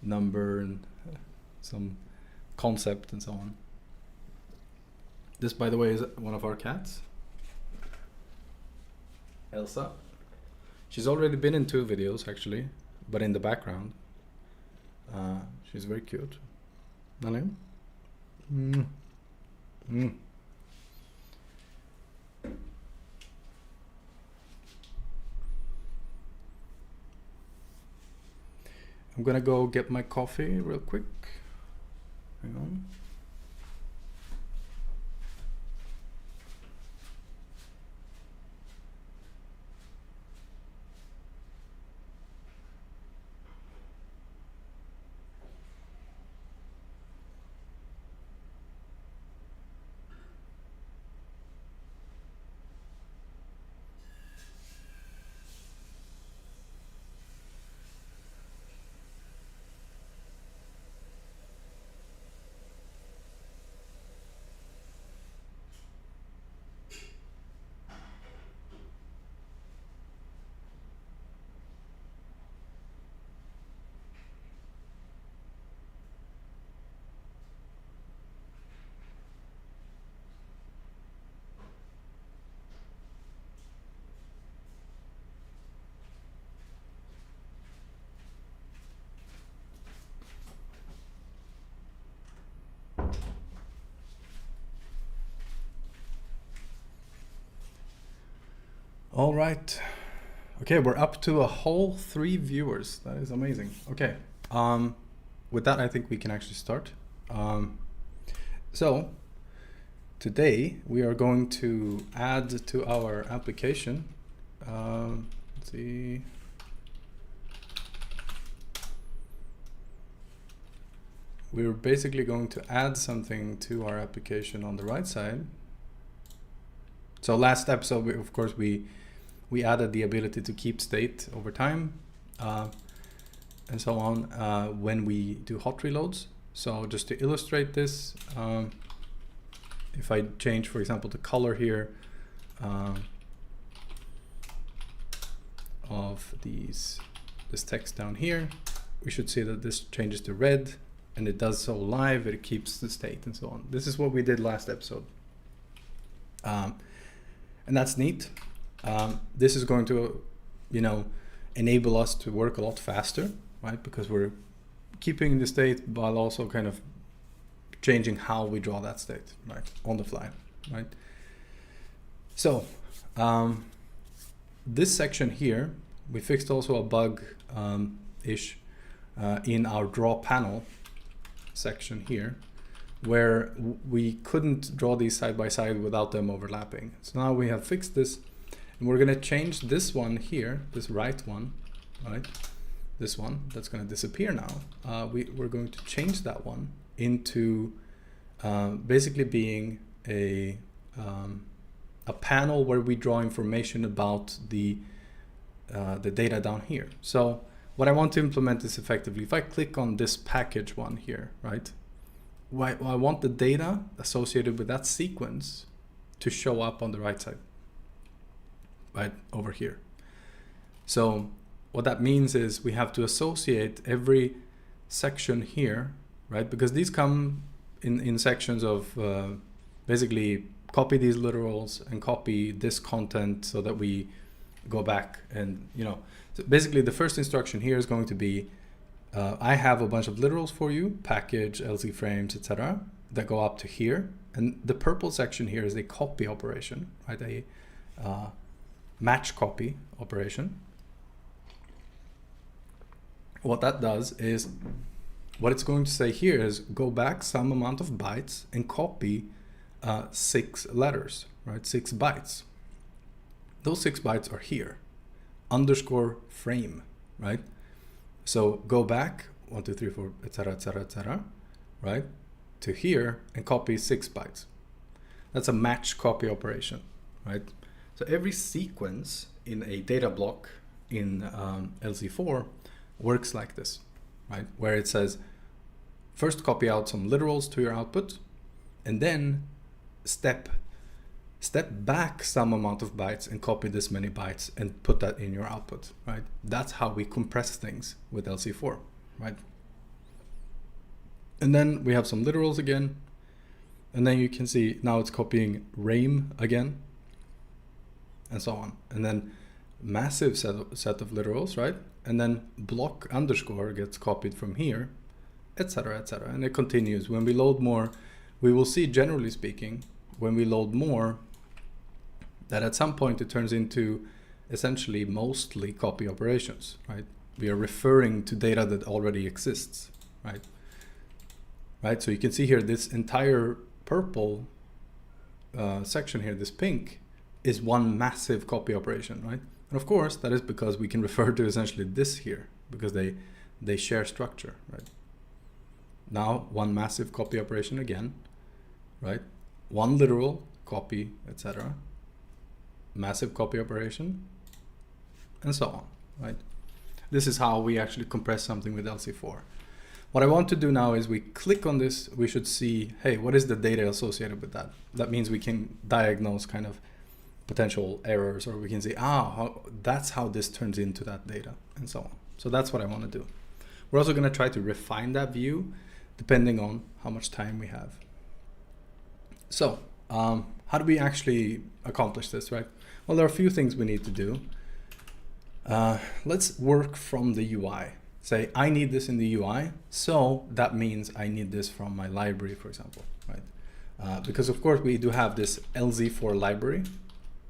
number and some concept and so on. This, by the way, is one of our cats, Elsa. She's already been in 2 videos actually, but in the background. She's very cute. Nalim? Mm. Mm. I'm gonna go get my coffee real quick. Hang on. All right. Okay, we're up to a whole 3 viewers. That is amazing. Okay. With that, I think we can actually start. So today we are going to add to our application. Let's see. We're basically going to add something to our application on the right side. So last episode, of course, we added the ability to keep state over time and so on when we do hot reloads. So just to illustrate this, if I change, for example, the color here of this text down here, we should see that this changes to red, and it does so live, it keeps the state and so on. This is what we did last episode. And that's neat. This is going to, enable us to work a lot faster, right? Because we're keeping the state while also kind of changing how we draw that state, right? On the fly, right? So this section here, we fixed also a bug ish in our draw panel section here, where we couldn't draw these side by side without them overlapping. So now we have fixed this, and we're gonna change this one here, this right one, right? This one, that's gonna disappear now. We're going to change that one into basically being a panel where we draw information about the data down here. So what I want to implement is effectively, if I click on this package one here, right? I want the data associated with that sequence to show up on the right side, right over here. So what that means is we have to associate every section here, right? Because these come in sections of basically copy these literals and copy this content so that we go back and, so basically the first instruction here is going to be I have a bunch of literals for you, package, LZ frames, etc., that go up to here. And the purple section here is a copy operation, right? A match copy operation. What that does is, what it's going to say here is go back some amount of bytes and copy 6 letters, right? 6 bytes. Those 6 bytes are here, underscore frame, right? So go back 1, 2, 3, 4, etc., etc., etc., right, to here and copy 6 bytes. That's a match copy operation, right? So every sequence in a data block in LZ4 works like this, right? Where it says first copy out some literals to your output, and then step back some amount of bytes and copy this many bytes and put that in your output, right? That's how we compress things with LC4, right? And then we have some literals again. And then you can see now it's copying rame again, and so on. And then massive set of literals, right? And then block underscore gets copied from here, etc., etc. And it continues. When we load more, we will see, generally speaking, when we load more, that at some point it turns into essentially mostly copy operations, right? We are referring to data that already exists, right? Right, so you can see here this entire purple section here, this pink, is one massive copy operation, right? And of course, that is because we can refer to essentially this here, because they share structure, right? Now, one massive copy operation again, right? One literal copy, etc. Massive copy operation, and so on, right? This is how we actually compress something with LC4. What I want to do now is we click on this, we should see, hey, what is the data associated with that? That means we can diagnose kind of potential errors, or we can say, that's how this turns into that data, and so on. So that's what I want to do. We're also going to try to refine that view depending on how much time we have. So how do we actually accomplish this, right? Well, there are a few things we need to do. Let's work from the UI. Say, I need this in the UI, so that means I need this from my library, for example, right? Because of course we do have this LZ4 library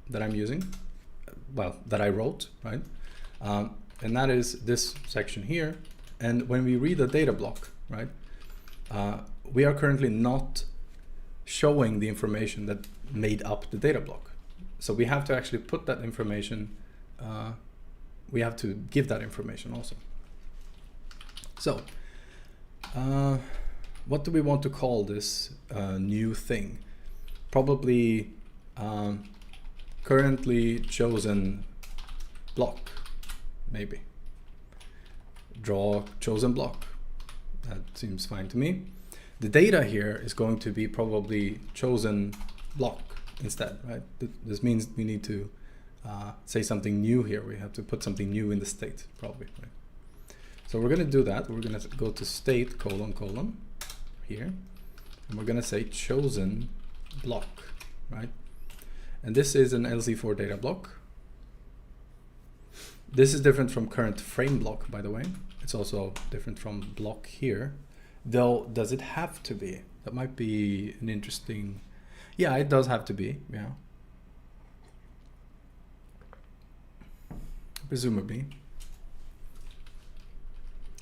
that I'm using, well, that I wrote, right? And that is this section here. And when we read the data block, right, we are currently not showing the information that made up the data block. So we have to actually put that information, we have to give that information also. So, what do we want to call this new thing? Probably currently chosen block, maybe. Draw chosen block. That seems fine to me. The data here is going to be probably chosen block instead, right? This means we need to say something new here. We have to put something new in the state, probably, right? So we're going to do that. We're going to go to state : here, and we're going to say chosen block, right? And this is an LZ4 data block. This is different from current frame block, by the way. It's also different from block here. Though, does it have to be? That might be an interesting... Yeah, it does have to be, yeah. Presumably.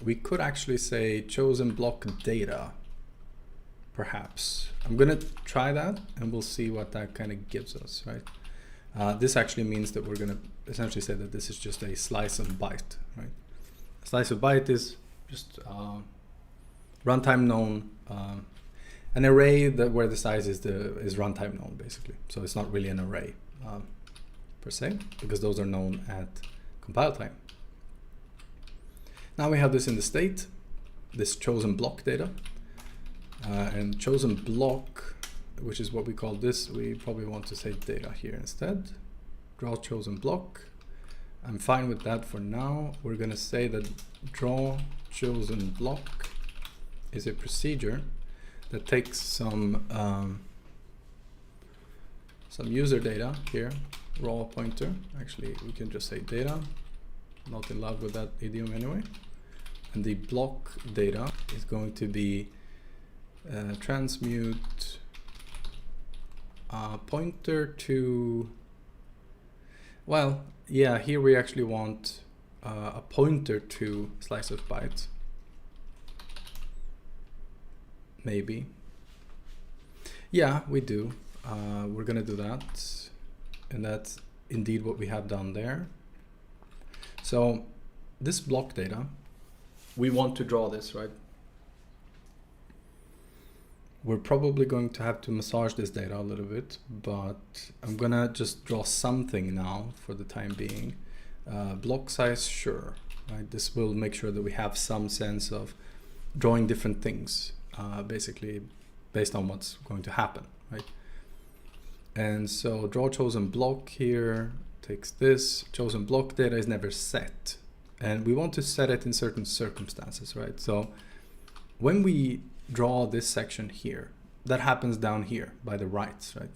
We could actually say chosen block data, perhaps. I'm gonna try that and we'll see what that kind of gives us, right? This actually means that we're gonna essentially say that this is just a slice of byte, right? A slice of byte is just runtime known, an array that where the size is runtime known, basically. So it's not really an array per se, because those are known at compile time. Now we have this in the state, this chosen block data, and chosen block, which is what we call this, we probably want to say data here instead. Draw chosen block. I'm fine with that for now. We're going to say that draw chosen block is a procedure that takes some user data here, raw pointer. Actually, we can just say data. Not in love with that idiom anyway. And the block data is going to be transmute pointer to, well, yeah, here we actually want a pointer to slice of bytes. Maybe. Yeah, we do. We're gonna do that. And that's indeed what we have done there. So this block data, we want to draw this, right? We're probably going to have to massage this data a little bit, but I'm gonna just draw something now for the time being. Block size, sure, right? This will make sure that we have some sense of drawing different things, basically based on what's going to happen, right? And so draw chosen block here takes this. Chosen block data is never set, and we want to set it in certain circumstances, right? So when we draw this section here. That happens down here by the rights, right?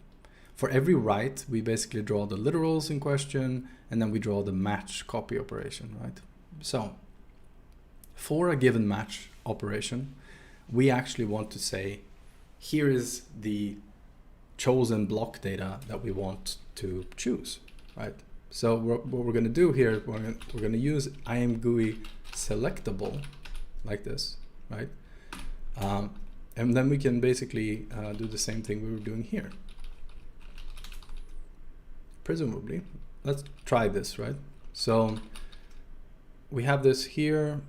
For every right, we basically draw the literals in question, and then we draw the match copy operation, right? So for a given match operation, we actually want to say, here is the chosen block data that we want to choose, right? So what we're going to do here, we're going to use IamGUI selectable like this, right? And then we can basically do the same thing we were doing here. Presumably, let's try this, right? So we have this here.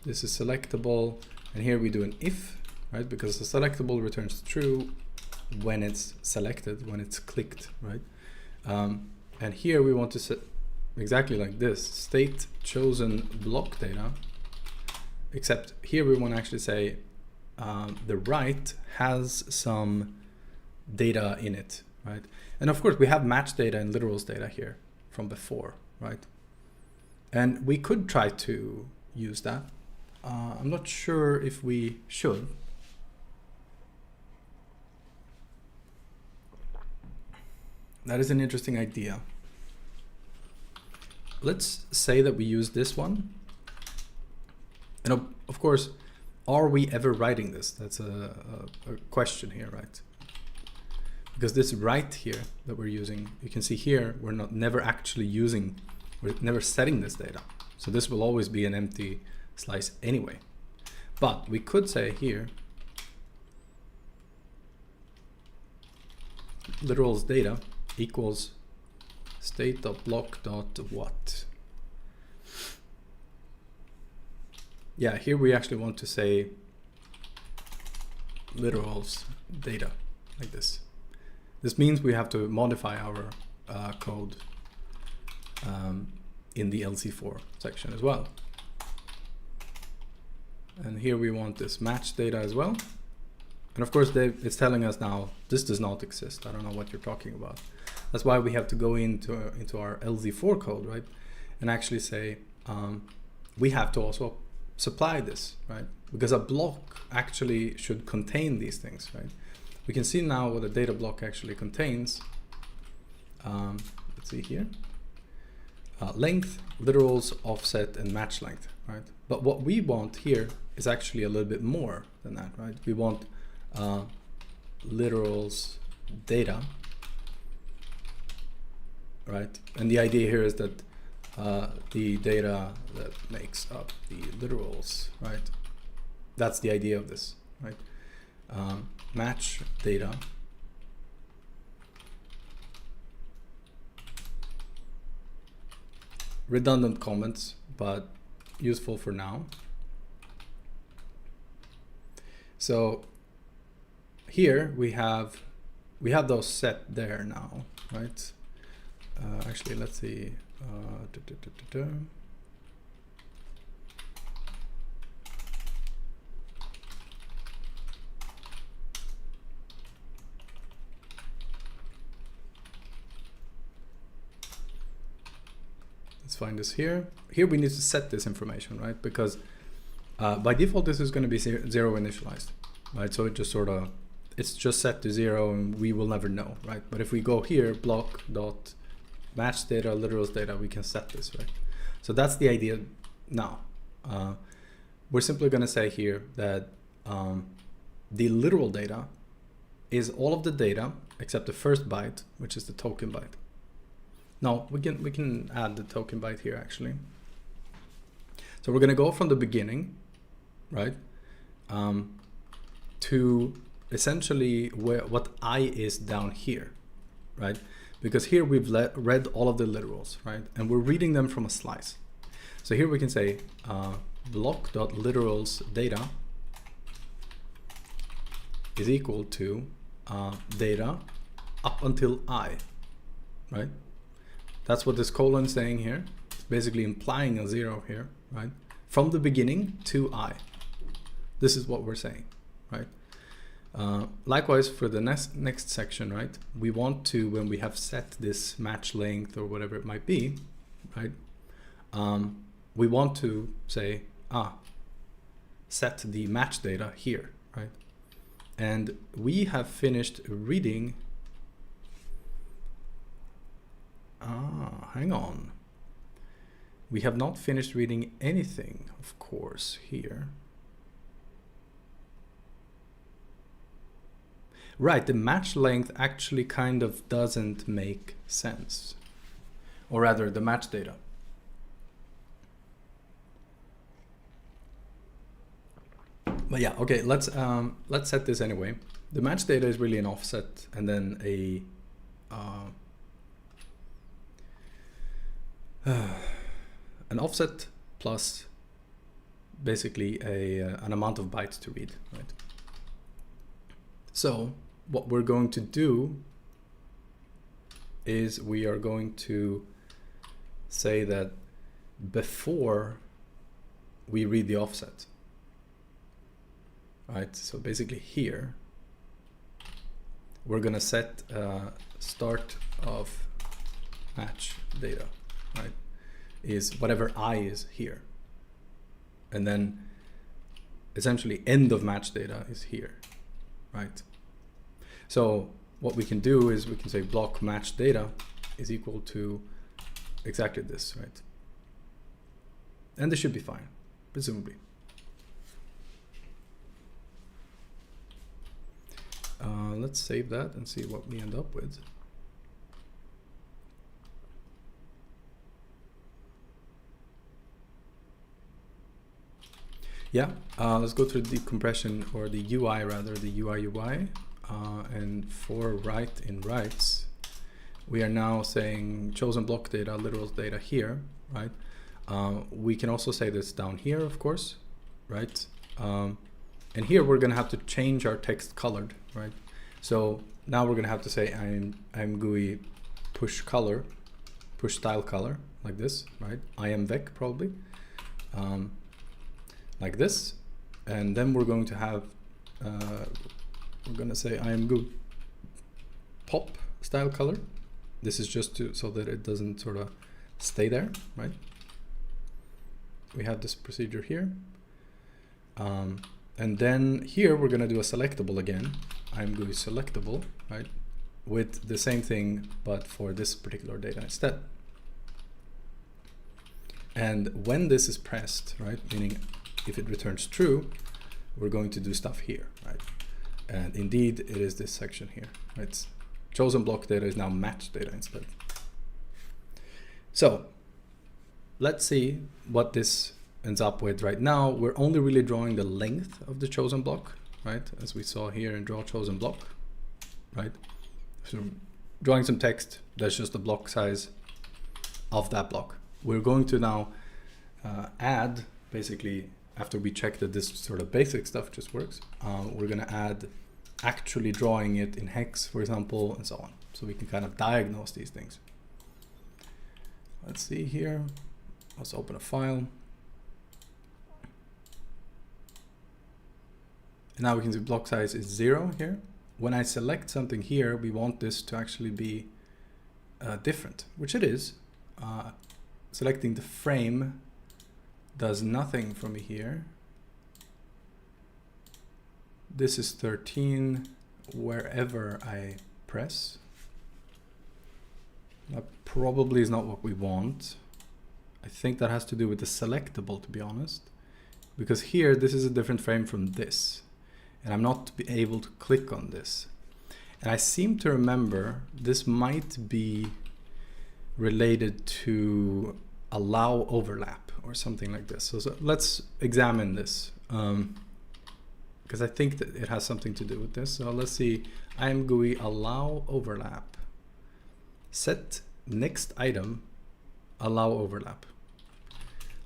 This is selectable, and here we do an if, right? Because the selectable returns true when it's selected, when it's clicked, right? And here we want to set exactly like this, state chosen block data, except here we want to actually say the right has some data in it, right? And of course we have match data and literals data here from before, right? And we could try to use that. I'm not sure if we should. That is an interesting idea. Let's say that we use this one. And of course, are we ever writing this? That's a question here, right? Because this right here that we're using, you can see here, we're never actually using, we're never setting this data. So this will always be an empty slice anyway. But we could say here, literals data equals state.block.what. Yeah, here we actually want to say literals data like this. This means we have to modify our code in the LC4 section as well. And here we want this match data as well. And of course, it's telling us now this does not exist. I don't know what you're talking about. That's why we have to go into our LZ4 code, right? And actually say we have to also supply this, right? Because a block actually should contain these things, right? We can see now what a data block actually contains. Let's see here. Length, literals, offset, and match length, right? But what we want here is actually a little bit more than that, right? We want literals data, right? And the idea here is that the data that makes up the literals, right? That's the idea of this, right? Match data redundant comments, but useful for now. So here we have those set there now, right? Actually, let's see. Let's find this here. Here we need to set this information, right? Because by default, this is going to be zero initialized, right? So it just it's just set to 0 and we will never know, right? But if we go here, block dot match data, literals data, we can set this, right? So that's the idea now. We're simply going to say here that the literal data is all of the data except the first byte, which is the token byte. No, we can add the token byte here actually. So we're going to go from the beginning, right, to essentially what I is down here, right? Because here we've read all of the literals, right? And we're reading them from a slice. So here we can say block.literals data is equal to data up until I, right? That's what this colon is saying here. It's basically implying a 0 here, right? From the beginning to I. This is what we're saying, right? Likewise for the next section, right? We want to, when we have set this match length or whatever it might be, right? We want to say, set the match data here, right? And we have finished reading. Hang on. We have not finished reading anything, of course, here. Right, the match length actually kind of doesn't make sense. Or rather, the match data. But yeah, okay, let's set this anyway. The match data is really an offset and then a an offset plus basically an amount of bytes to read, right? So what we're going to do is we are going to say that before we read the offset, right? So basically here, we're gonna set start of match data, right? Is whatever I is here. And then essentially end of match data is here, right? So what we can do is we can say block match data is equal to exactly this, right? And this should be fine, presumably. Let's save that and see what we end up with. Yeah, let's go through the decompression, or the UI rather, the UI. And for write in writes, we are now saying chosen block data, literal data here, right? We can also say this down here, of course, right? And here we're gonna have to change our text colored, right? So now we're gonna have to say I'm GUI push color, push style color, like this, right? IMVec probably, like this. And then we're going to have, we're gonna say IMGUI pop style color. This is just to, so that it doesn't sort of stay there, right? We have this procedure here. And then here we're gonna do a selectable again. IMGUI selectable, right? With the same thing, but for this particular data instead. And when this is pressed, right? Meaning if it returns true, we're going to do stuff here, right? And indeed it is this section here, right? Chosen block data is now match data instead. So let's see what this ends up with. Right now we're only really drawing the length of the chosen block, right? As we saw here in draw chosen block, right? So drawing some text, that's just the block size of that block. We're going to now add, basically, after we check that this sort of basic stuff just works, we're gonna add actually drawing it in hex, for example, and so on. So we can kind of diagnose these things. Let's see here. Let's open a file. And now we can see block size is 0 here. When I select something here, we want this to actually be different, which it is. Selecting the frame does nothing for me here. This is 13 wherever I press. That probably is not what we want. I think that has to do with the selectable, to be honest, because here this is a different frame from this, and I'm not able to click on this. And I seem to remember this might be related to allow overlap or something like this. So let's examine this, because I think that it has something to do with this. So let's see, IMGUI allow overlap, set next item, allow overlap.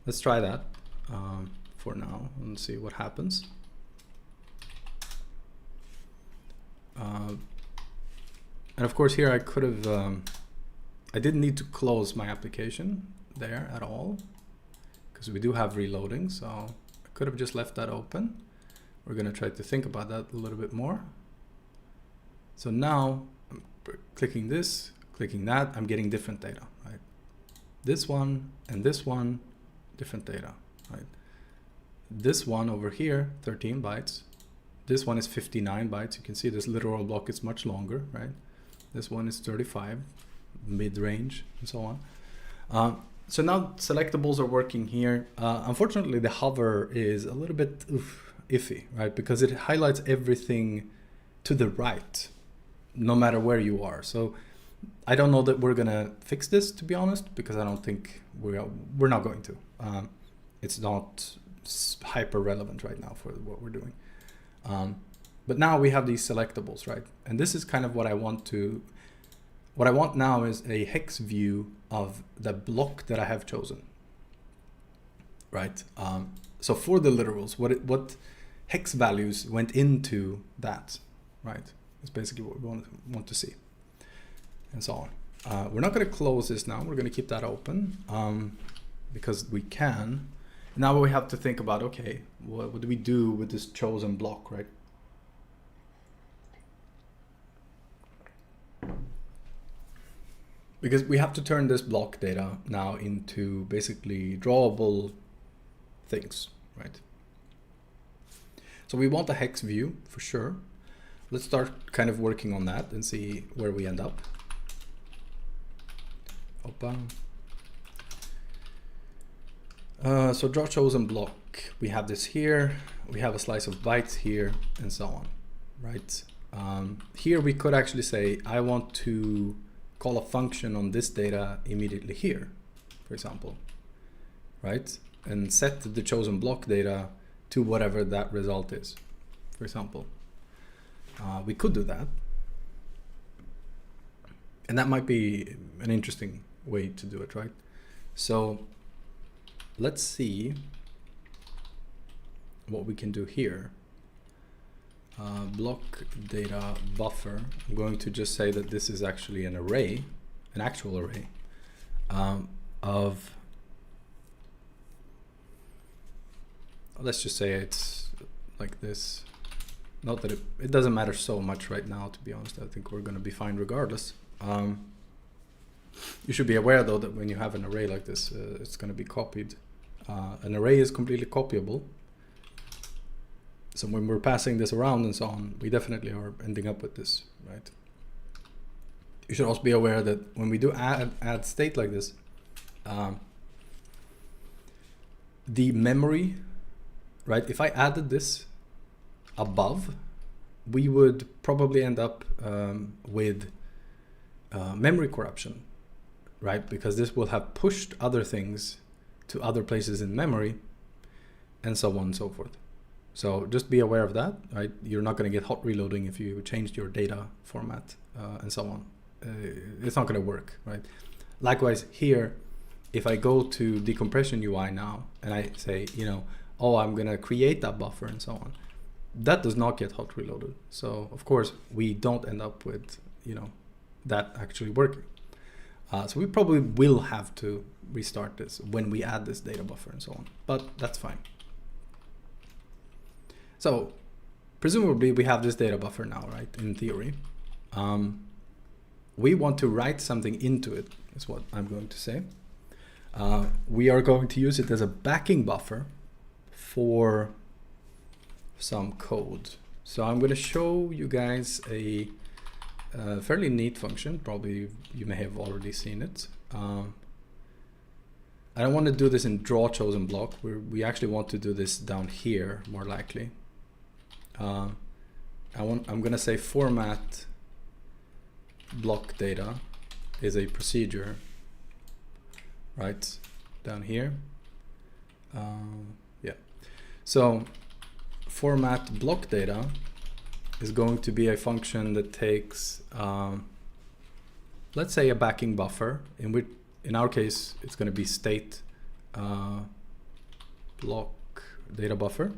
Let's try that for now and see what happens. And of course here I could have, I didn't need to close my application there at all, because we do have reloading, so I could have just left that open. We're going to try to think about that a little bit more. So now I'm clicking this, clicking that, I'm getting different data, right? This one and this one, different data, right? this one over here, 13 bytes. This one is 59 bytes. You can see this literal block is much longer, right? This one is 35, mid-range, and so on. So now selectables are working here. Unfortunately, the hover is a little bit iffy, right? Because it highlights everything to the right, no matter where you are. So I don't know that we're gonna fix this, to be honest, because I don't think we're not going to. It's not hyper relevant right now for what we're doing. But now we have these selectables, right? And this is kind of what I want to. What I want now is a hex view of the block that I have chosen, right? So for the literals, what hex values went into that, right? That's basically what we want to see, and so on. We're not going to close this now. We're going to keep that open because we can. Now we have to think about, okay, what do we do with this chosen block, right? Because we have to turn this block data now into basically drawable things, right? So we want a hex view for sure. Let's start kind of working on that and see where we end up. Open. So draw chosen block. We have this here. We have a slice of bytes here, and so on, right? Here we could actually say, I want to call a function on this data immediately here, for example, right? And set the chosen block data to whatever that result is, for example. We could do that. And that might be an interesting way to do it, right? So let's see what we can do here. Block data buffer. I'm going to just say that this is actually an array, an actual array of, let's just say it's like this. Not that it doesn't matter so much right now, to be honest. I think we're going to be fine regardless. You should be aware though that when you have an array like this, it's going to be copied. An array is completely copyable. So when we're passing this around and so on, we definitely are ending up with this, right? You should also be aware that when we do add state like this, the memory, right? If I added this above, we would probably end up with memory corruption, right? Because this will have pushed other things to other places in memory, and so on and so forth. So just be aware of that, right? You're not going to get hot reloading if you changed your data format and so on. It's not going to work, right? Likewise here, if I go to decompression UI now and I say, you know, oh, I'm going to create that buffer and so on, that does not get hot reloaded. So of course we don't end up with, you know, that actually working. So we probably will have to restart this when we add this data buffer and so on, but that's fine. So presumably we have this data buffer now, right? In theory, we want to write something into it, is what I'm going to say. We are going to use it as a backing buffer for some code. So I'm going to show you guys a fairly neat function. Probably you may have already seen it. I don't want to do this in draw chosen block. We actually want to do this down here more likely. I'm going to say format block data is a procedure right down here. Yeah, so format block data is going to be a function that takes let's say a backing buffer, in which in our case it's going to be state block data buffer,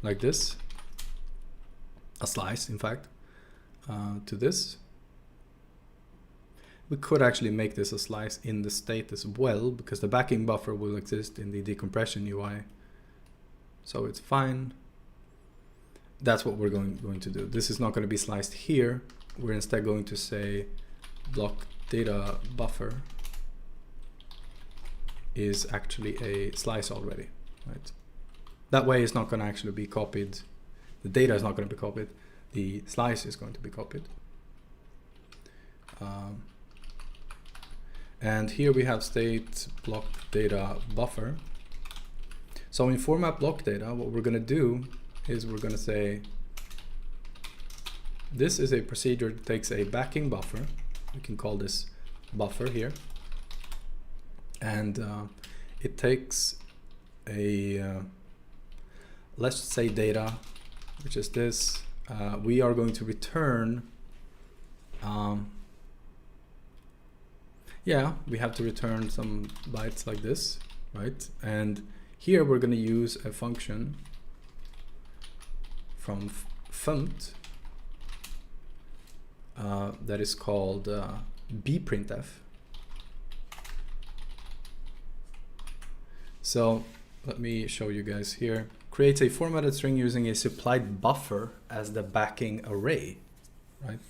like this, a slice in fact, to this. We could actually make this a slice in the state as well, because the backing buffer will exist in the decompression UI, so it's fine. That's what we're going to do. This is not going to be sliced here. We're instead going to say block data buffer is actually a slice already, right? That way it's not going to actually be copied. The data is not going to be copied. The slice is going to be copied. And here we have state block data buffer. So in format block data, what we're going to do is we're going to say, this is a procedure that takes a backing buffer. We can call this buffer here. And it takes a, let's say data, which is this. We are going to return, yeah, we have to return some bytes like this, right? And here we're going to use a function from font that is called bprintf. So let me show you guys here. Creates a formatted string using a supplied buffer as the backing array, right?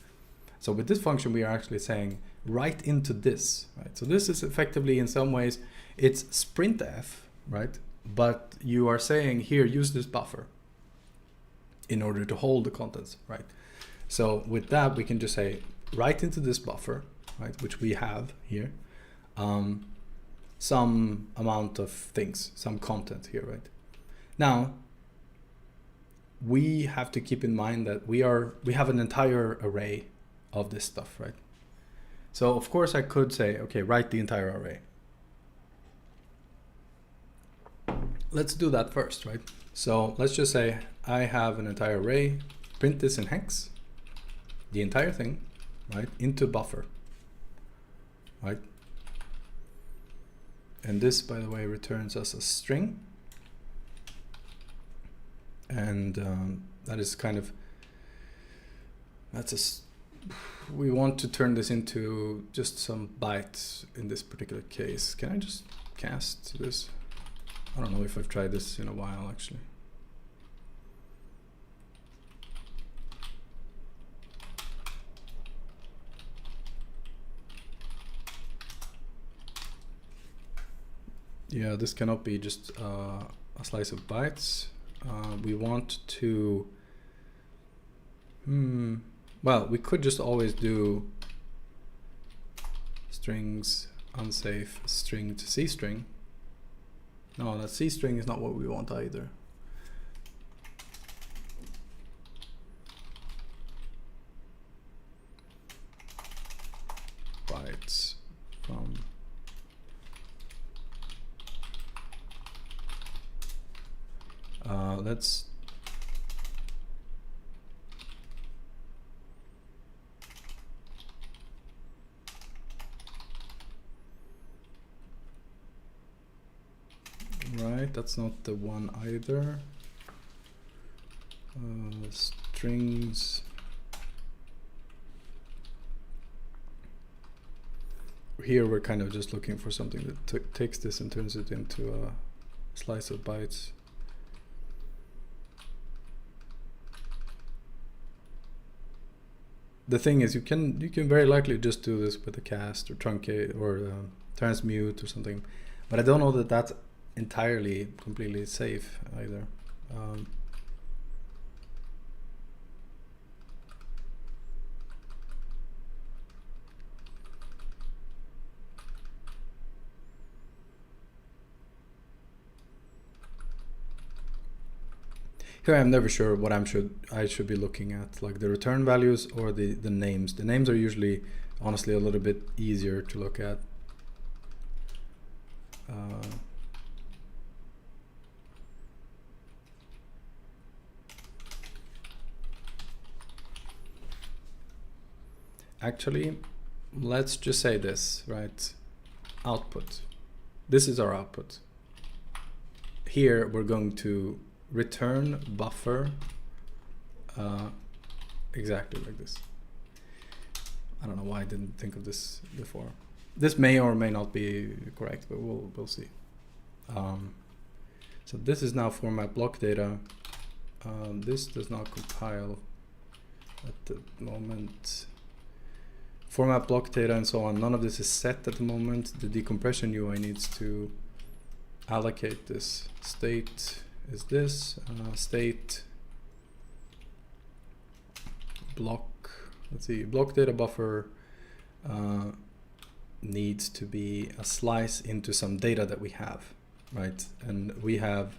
So with this function, we are actually saying write into this, right? So this is effectively, in some ways, it's sprintf, right? But you are saying here, use this buffer in order to hold the contents, right? So with that, we can just say write into this buffer, right? Which we have here, some amount of things, some content here, right? Now, we have to keep in mind that we have an entire array of this stuff, right? So of course I could say, okay, write the entire array. Let's do that first, right? So let's just say I have an entire array, print this in hex, the entire thing, right, into buffer, right? And this, by the way, returns us a string. And that is kind of, we want to turn this into just some bytes in this particular case. Can I just cast this? I don't know if I've tried this in a while, actually. Yeah, this cannot be just a slice of bytes. We want to, well, we could just always do strings unsafe string to C string. No, that C string is not what we want either. Bytes from let's right, that's not the one either. Strings. Here we're kind of just looking for something that takes this and turns it into a slice of bytes. The thing is, you can very likely just do this with a cast or truncate or transmute or something, but I don't know that that's entirely completely safe either. Here I'm never sure what I should be looking at, like the return values or the names. The names are usually, honestly, a little bit easier to look at. Actually, let's just say this, right? Output. This is our output. Here we're going to return buffer exactly like this. I don't know why I didn't think of this before. This may or may not be correct, but we'll see. So this is now format block data. This does not compile at the moment. Format block data and so on. None of this is set at the moment. The decompression UI needs to allocate this. State is this state block. Let's see, block data buffer needs to be a slice into some data that we have, right? And we have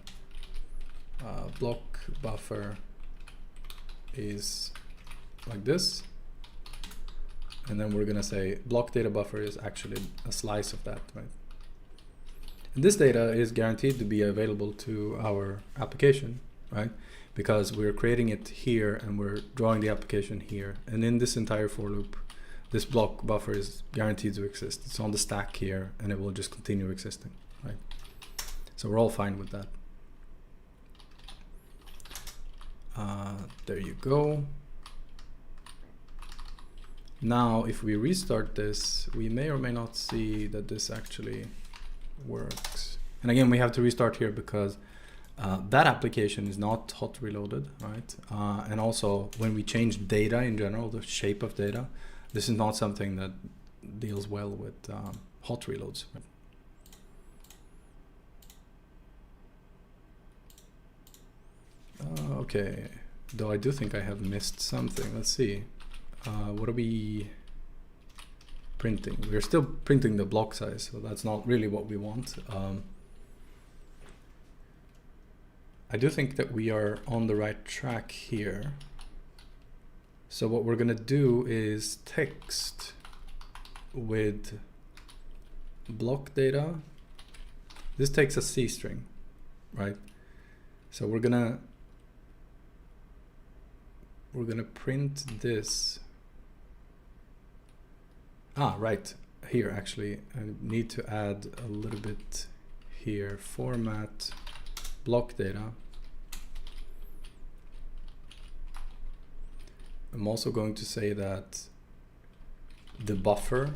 block buffer is like this, and then we're gonna say block data buffer is actually a slice of that, right? And this data is guaranteed to be available to our application, right? Because we're creating it here and we're drawing the application here. And in this entire for loop, this block buffer is guaranteed to exist. It's on the stack here and it will just continue existing, right? So we're all fine with that. There you go. Now, if we restart this, we may or may not see that this actually works. And again, we have to restart here because that application is not hot reloaded, right? And also when we change data in general, the shape of data, this is not something that deals well with hot reloads. Right? Okay, though I do think I have missed something. Let's see. What are we printing? We're still printing the block size, so that's not really what we want. I do think that we are on the right track here. So what we're gonna do is text with block data. This takes a C string, right? So we're gonna print this. Right here, actually, I need to add a little bit here. Format block data. I'm also going to say that the buffer,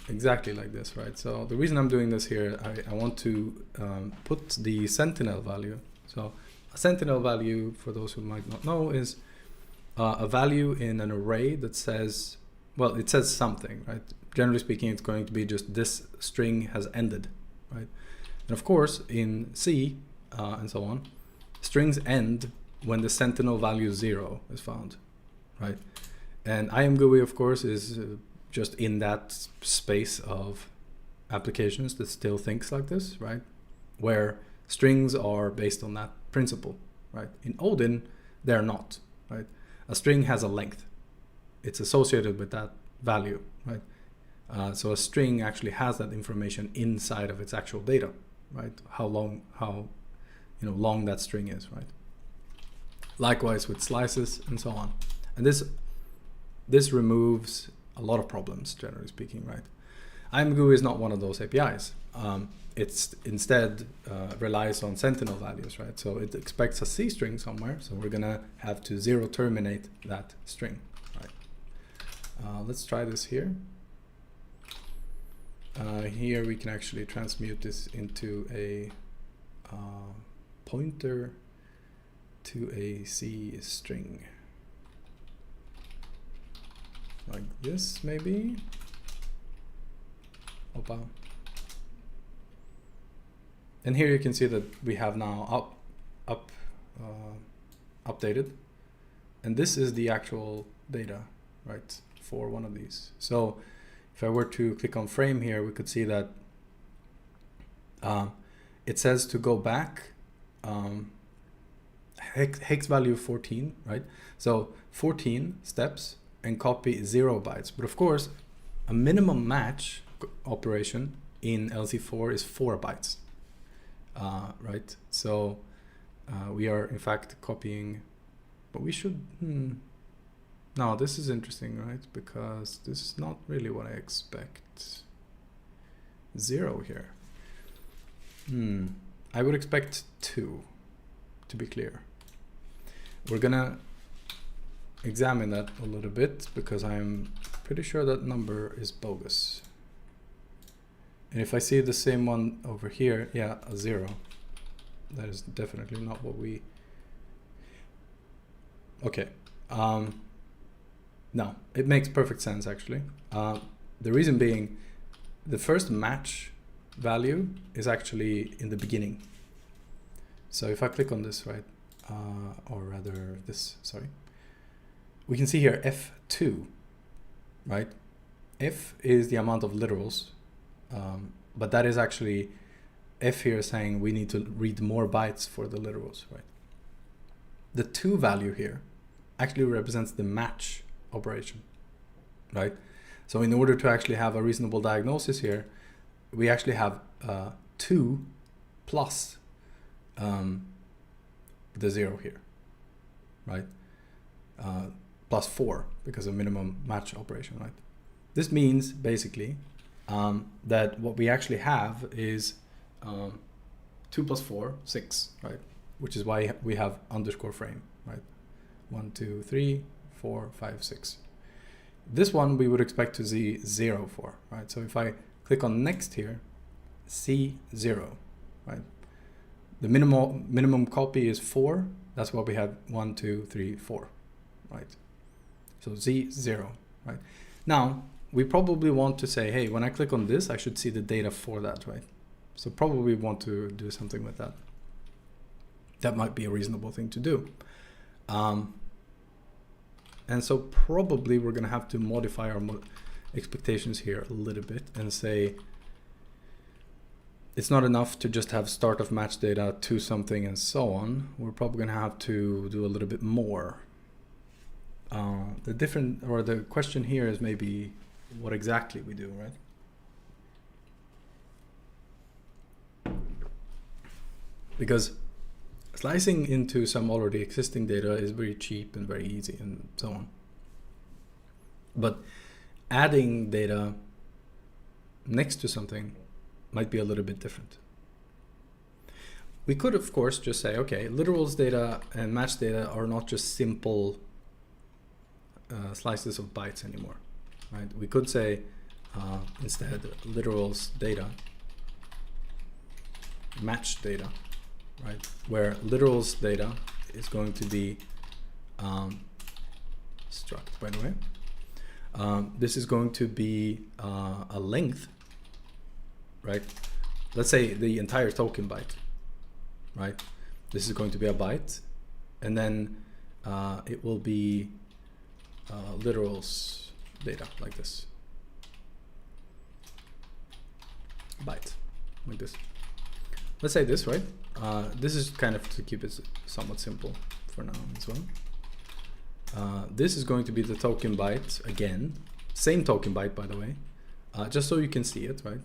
exactly like this, right? So the reason I'm doing this here, I want to put the sentinel value. So a sentinel value, for those who might not know, is a value in an array that says, well, it says something, right? Generally speaking, it's going to be just this string has ended, right? And of course, in C and so on, strings end when the sentinel value 0 is found, right? And IMGUI, of course, is just in that space of applications that still thinks like this, right? Where strings are based on that principle, right? In Odin, they're not, right? A string has a length. It's associated with that value, right? So a string actually has that information inside of its actual data, right? How long that string is, right? Likewise with slices and so on. And this removes a lot of problems, generally speaking, right? IMGUI is not one of those APIs. It's instead relies on sentinel values, right? So it expects a C string somewhere, so we're gonna have to 0 terminate that string, right? Let's try this here. Here we can actually transmute this into a pointer to a C string. Like this, maybe? Opa. And here you can see that we have now updated. And this is the actual data, right, for one of these. So if I were to click on frame here, we could see that it says to go back hex value 14, right? So 14 steps and copy 0 bytes. But of course, a minimum match operation in LC4 is 4 bytes, right? So we are in fact copying, but we should, no, this is interesting, right? Because this is not really what I expect. 0 here. I would expect 2, to be clear. We're gonna examine that a little bit because I'm pretty sure that number is bogus. And if I see the same one over here, yeah, a 0. That is definitely not what we... Okay. No, it makes perfect sense actually. The reason being, the first match value is actually in the beginning. So if I click on this, right, or rather this, sorry, we can see here F2, right? F is the amount of literals, but that is actually F here saying we need to read more bytes for the literals, right? The 2 value here actually represents the match operation, right? So in order to actually have a reasonable diagnosis here, we actually have 2 plus the 0 here, right? Plus 4 because of minimum match operation, right? This means basically that what we actually have is 2 plus 4, 6, right? Which is why we have underscore frame, right? 1, 2, 3, 4, 5, 6. This one we would expect to see 0 for, right? So if I click on next here, see 0, right? The minimum copy is 4. That's what we have 1, 2, 3, 4, right? So Z0, right? Now, we probably want to say, hey, when I click on this, I should see the data for that, right? So probably want to do something with that. That might be a reasonable thing to do. And so probably we're going to have to modify our expectations here a little bit and say it's not enough to just have start of match data to something and so on. We're probably going to have to do a little bit more. The question here is maybe what exactly we do, right? Because slicing into some already existing data is very cheap and very easy and so on. But adding data next to something might be a little bit different. We could, of course, just say, okay, literals data and match data are not just simple slices of bytes anymore, right? We could say instead literals data, match data, right? Where literals data is going to be struct, by the way. This is going to be a length, right? Let's say the entire token byte, right? This is going to be a byte, and then it will be literals data like this, byte, like this. Let's say this, right? This is kind of to keep it somewhat simple for now as well. This is going to be the token byte again, same token byte, by the way, just so you can see it, right?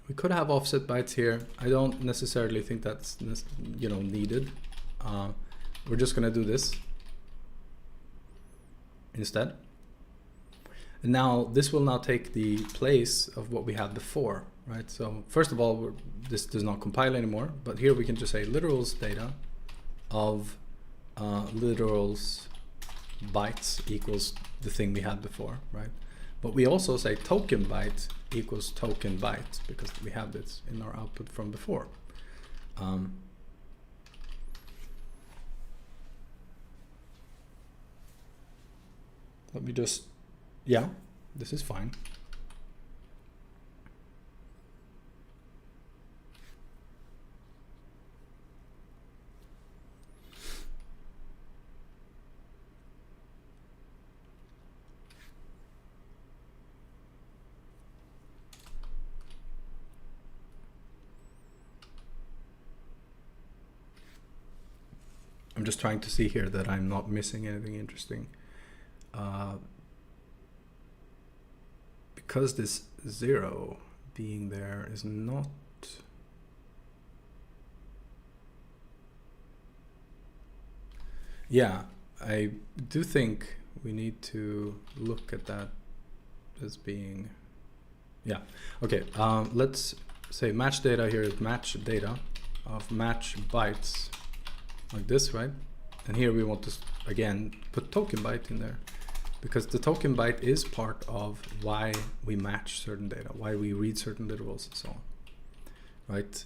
We could have offset bytes here. I don't necessarily think that's needed. We're just gonna do this instead. And now this will now take the place of what we had before, right? So first of all, this does not compile anymore, but here we can just say literals data of literals bytes equals the thing we had before, right? But we also say token byte equals token byte because we have this in our output from before. Let me just, yeah, this is fine. I'm just trying to see here that I'm not missing anything interesting. Because this 0 being there is not... Yeah, I do think we need to look at that as being... Yeah, okay, let's say match data here is match data of match bytes, like this, right? And here we want to, again, put token byte in there, because the token byte is part of why we match certain data, why we read certain literals and so on, right?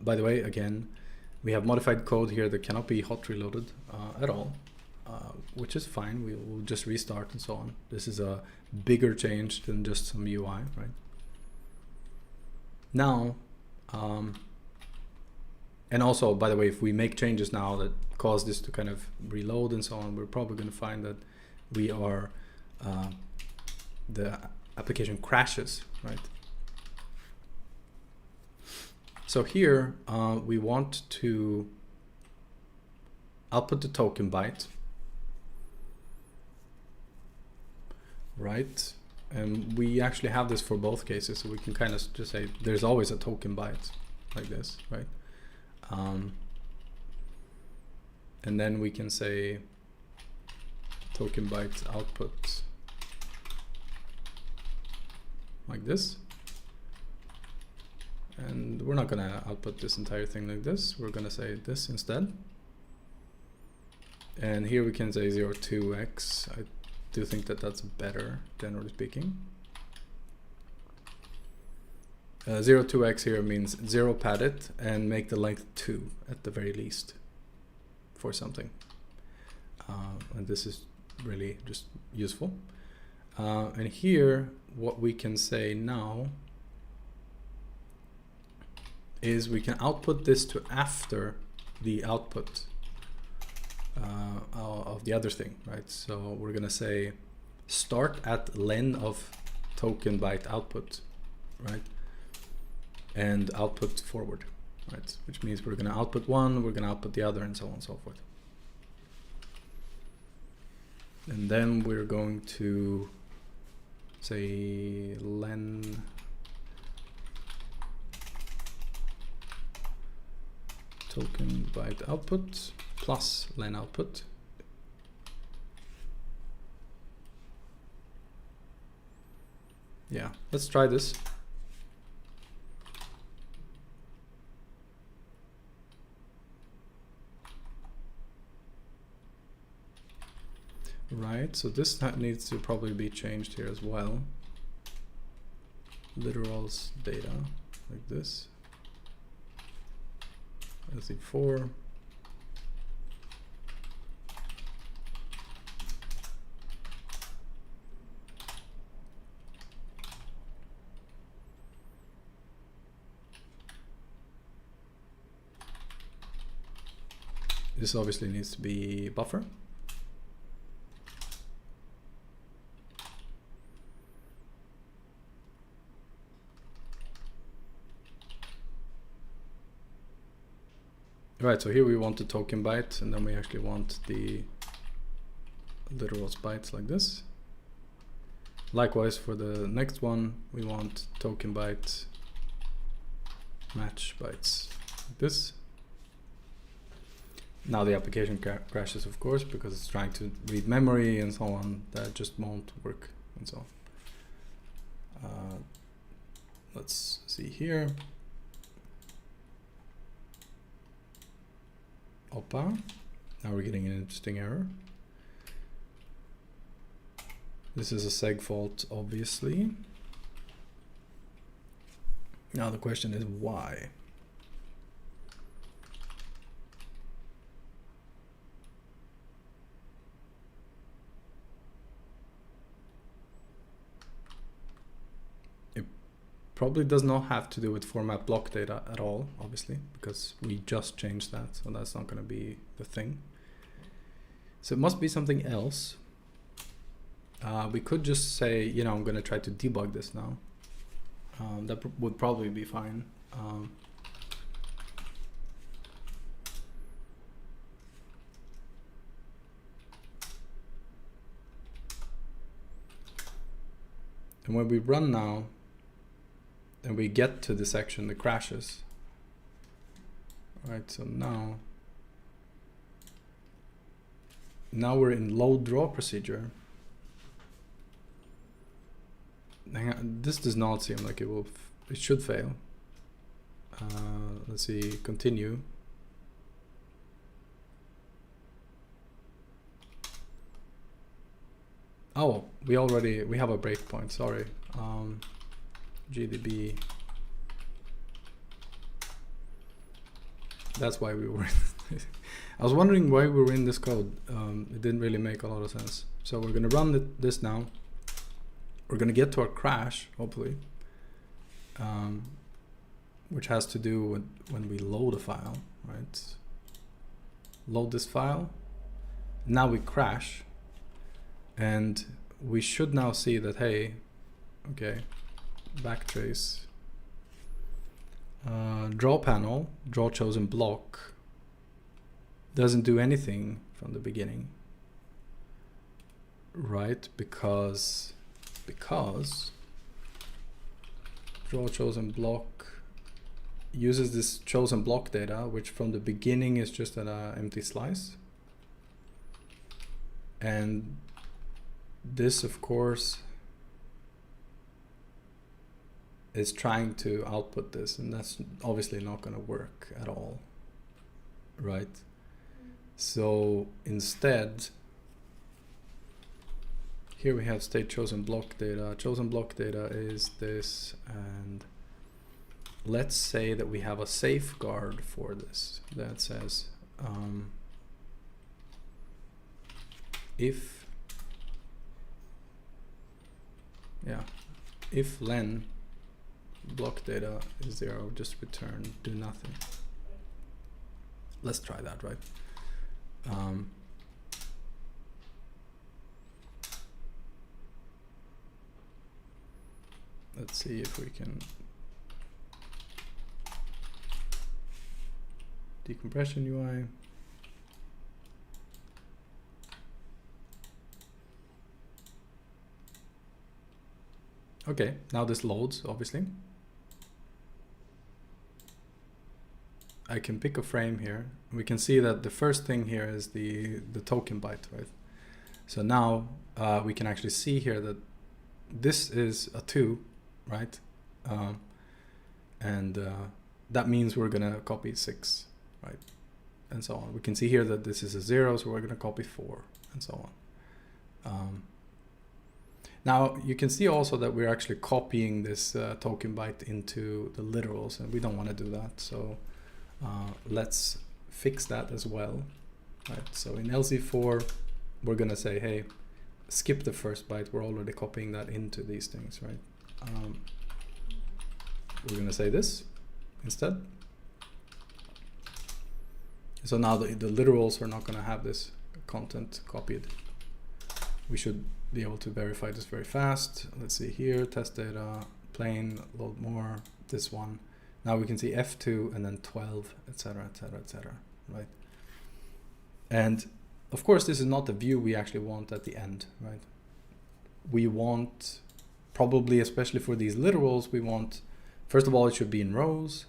By the way, again, we have modified code here that cannot be hot reloaded at all, which is fine. We will just restart and so on. This is a bigger change than just some UI, right? Now, And also, by the way, if we make changes now that cause this to kind of reload and so on, we're probably going to find that we are, the application crashes, right? So here we want to output the token byte, right? And we actually have this for both cases, so we can kind of just say there's always a token byte like this, right? And then we can say token byte output like this. And we're not gonna output this entire thing like this. We're gonna say this instead. And here we can say 02x. I do think that that's better, generally speaking. 02x here means 0 padded and make the length 2 at the very least for something. And this is really just useful. And here, what we can say now is we can output this to after the output of the other thing, right? So we're gonna say start at len of token byte output, right? And output forward, right? Which means we're gonna output one, we're gonna output the other, and so on and so forth. And then we're going to say len token byte output plus len output. Yeah, let's try this. Right, so this needs to probably be changed here as well. Literals data, like this. SE4. This obviously needs to be buffer. Right, so here we want the token byte, and then we actually want the literals bytes like this. Likewise, for the next one, we want token byte match bytes like this. Now the application crashes, of course, because it's trying to read memory and so on. That just won't work and so on. Let's see here. Opa, now we're getting an interesting error. This is a seg fault, obviously. Now the question is why? Probably does not have to do with format block data at all, obviously, because we just changed that, so that's not going to be the thing. So it must be something else. We could just say, you know, I'm going to try to debug this now. That would probably be fine. And when we run now, and we get to the section that crashes. All right, so now we're in load draw procedure. Hang on, this does not seem like it will. It should fail. Let's see, continue. Oh, we have a breakpoint. Sorry. GDB. That's why we were I was wondering why we were in this code. It didn't really make a lot of sense. So we're going to run this now. We're going to get to our crash, hopefully. which has to do with when we load a file, right? Load this file. Now we crash, and we should now see that, hey, okay, backtrace, draw panel, draw chosen block, doesn't do anything from the beginning, right? Because draw chosen block uses this chosen block data, which from the beginning is just an empty slice. And this, of course, is trying to output this, and that's obviously not going to work at all, right? So instead, here we have state chosen block data. Chosen block data is this, and let's say that we have a safeguard for this that says if len block data is 0, just return do nothing. Let's try that, right? Let's see if we can decompression UI. Okay, now this loads, obviously. I can pick a frame here. We can see that the first thing here is the token byte, right? So now we can actually see here that this is a 2, right? That means we're gonna copy 6, right? And so on. We can see here that this is a 0, so we're gonna copy 4, and so on. Now you can see also that we're actually copying this token byte into the literals, and we don't want to do that. So let's fix that as well, right? So in LZ4, we're gonna say, hey, skip the first byte. We're already copying that into these things, right? We're gonna say this instead. So now the literals are not gonna have this content copied. We should be able to verify this very fast. Let's see here, test data, plain, load more, this one. Now we can see F2 and then 12, etc., etc., etc., right? And of course, this is not the view we actually want at the end, right? We want, probably, especially for these literals, we want, first of all, it should be in rows.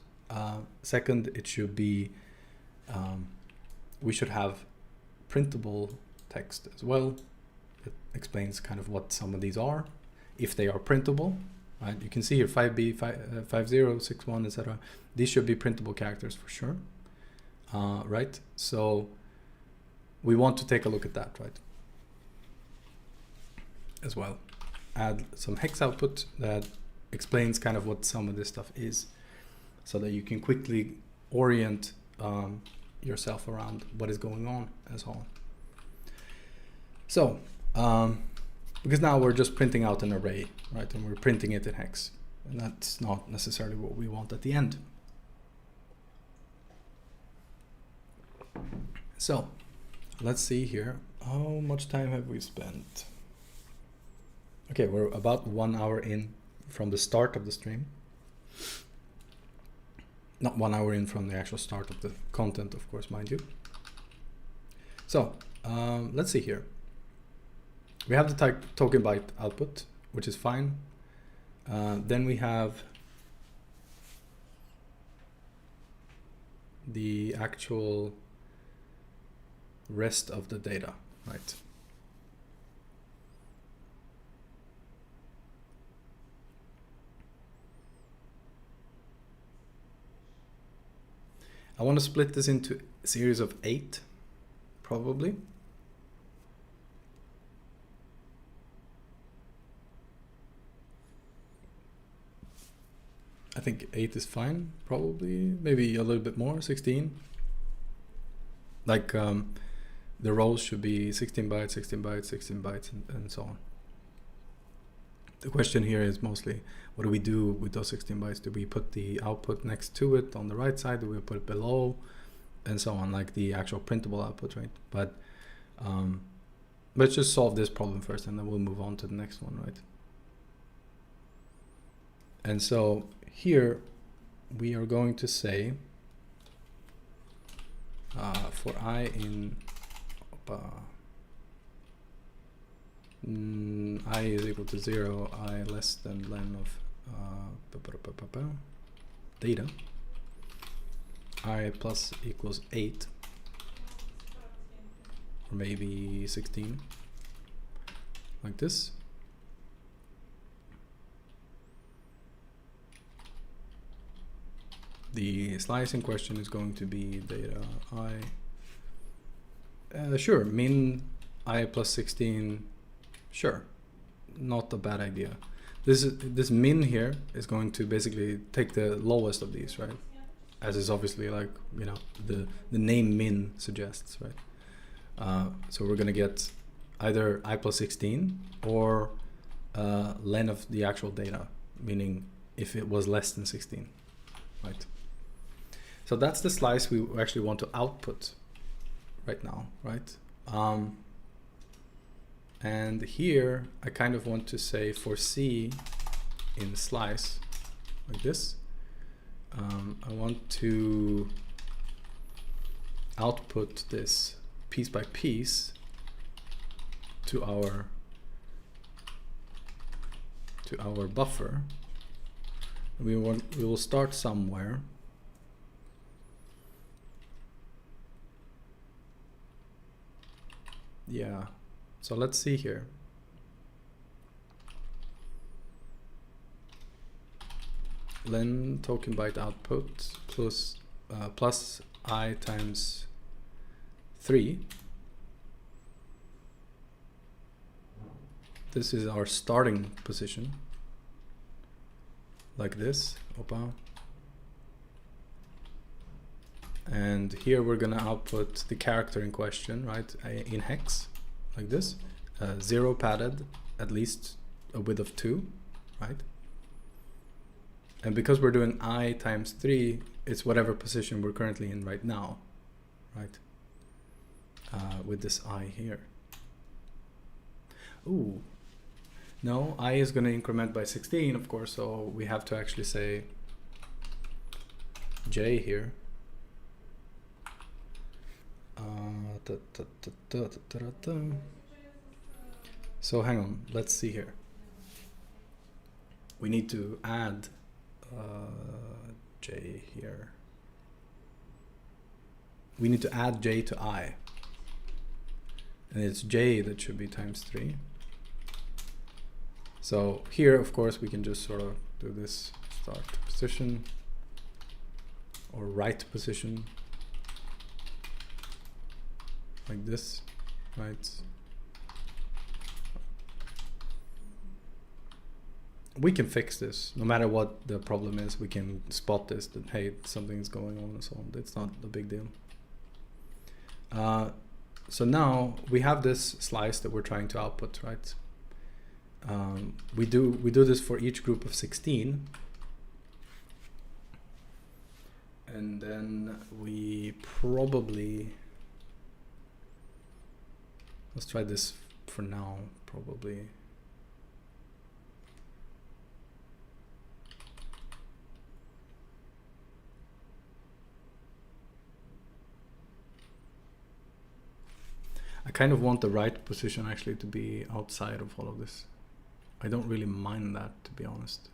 Second, it should be, we should have printable text as well. It explains kind of what some of these are, if they are printable, right? You can see here 5B, 50, 61, etc. These should be printable characters for sure, right? So we want to take a look at that, right? As well. Add some hex output that explains kind of what some of this stuff is, so that you can quickly orient yourself around what is going on and so on. So, because now we're just printing out an array, right? And we're printing it in hex. And that's not necessarily what we want at the end. So, let's see here. How much time have we spent? Okay, we're about 1 hour in from the start of the stream. Not 1 hour in from the actual start of the content, of course, mind you. So, let's see here. We have the token byte output, which is fine. Then we have the actual rest of the data, right? I want to split this into a series of 8, probably. I think 8 is fine, probably. Maybe a little bit more, 16. Like the rows should be 16 bytes, 16 bytes, 16 bytes, and so on. The question here is mostly, what do we do with those 16 bytes? Do we put the output next to it on the right side? Do we put it below? And so on, like the actual printable output, right? But let's just solve this problem first, and then we'll move on to the next one, right? And so here we are going to say for I in I is equal to 0, I less than len of data, I plus equals 8, or maybe 16, like this. The slice in question is going to be data I, sure, min I plus 16, sure, not a bad idea. This min here is going to basically take the lowest of these, right? As is obviously, like, you know, the name min suggests, right? So we're gonna get either I plus 16 or len of the actual data, meaning if it was less than 16, right? So that's the slice we actually want to output right now, right? And here I kind of want to say for C in slice, like this. I want to output this piece by piece to our buffer. We will start somewhere. Yeah, so let's see here. Len token byte output plus plus I times 3. This is our starting position, like this. Opa. And here we're gonna output the character in question, right, in hex, like this. 0 padded, at least a width of 2, right? And because we're doing I times 3, it's whatever position we're currently in right now, right? With this I here. Ooh, no, I is gonna increment by 16, of course, so we have to actually say J here. So hang on, let's see here. We need to add J here. We need to add J to I. And it's J that should be times 3. So here, of course, we can just sort of do this start position or right position, like this, right? We can fix this. No matter what the problem is, we can spot this, that, hey, something's going on and so on. It's not a big deal. So now we have this slice that we're trying to output, right? We do this for each group of 16. And then we probably, let's try this for now, probably. I kind of want the right position actually to be outside of all of this. I don't really mind that, to be honest.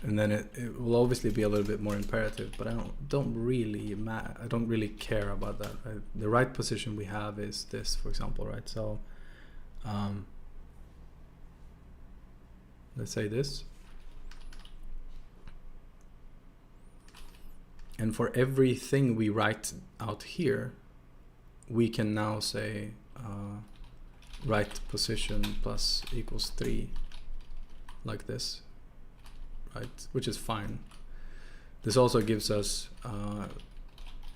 And then it will obviously be a little bit more imperative, but I don't really care about that. Right? The right position we have is this, for example, right? So let's say this. And for everything we write out here, we can now say right position plus equals 3, like this, right? Which is fine. This also gives us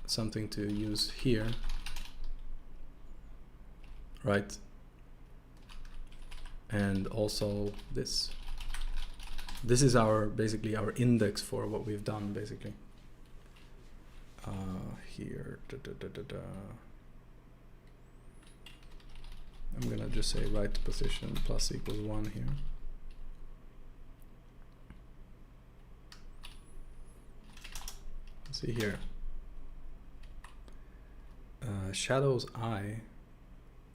something to use here, right? and also this. This is our basically our index for what we've done basically. Here, I'm gonna just say right position plus equals 1 here. Let's see here. Shadow's eye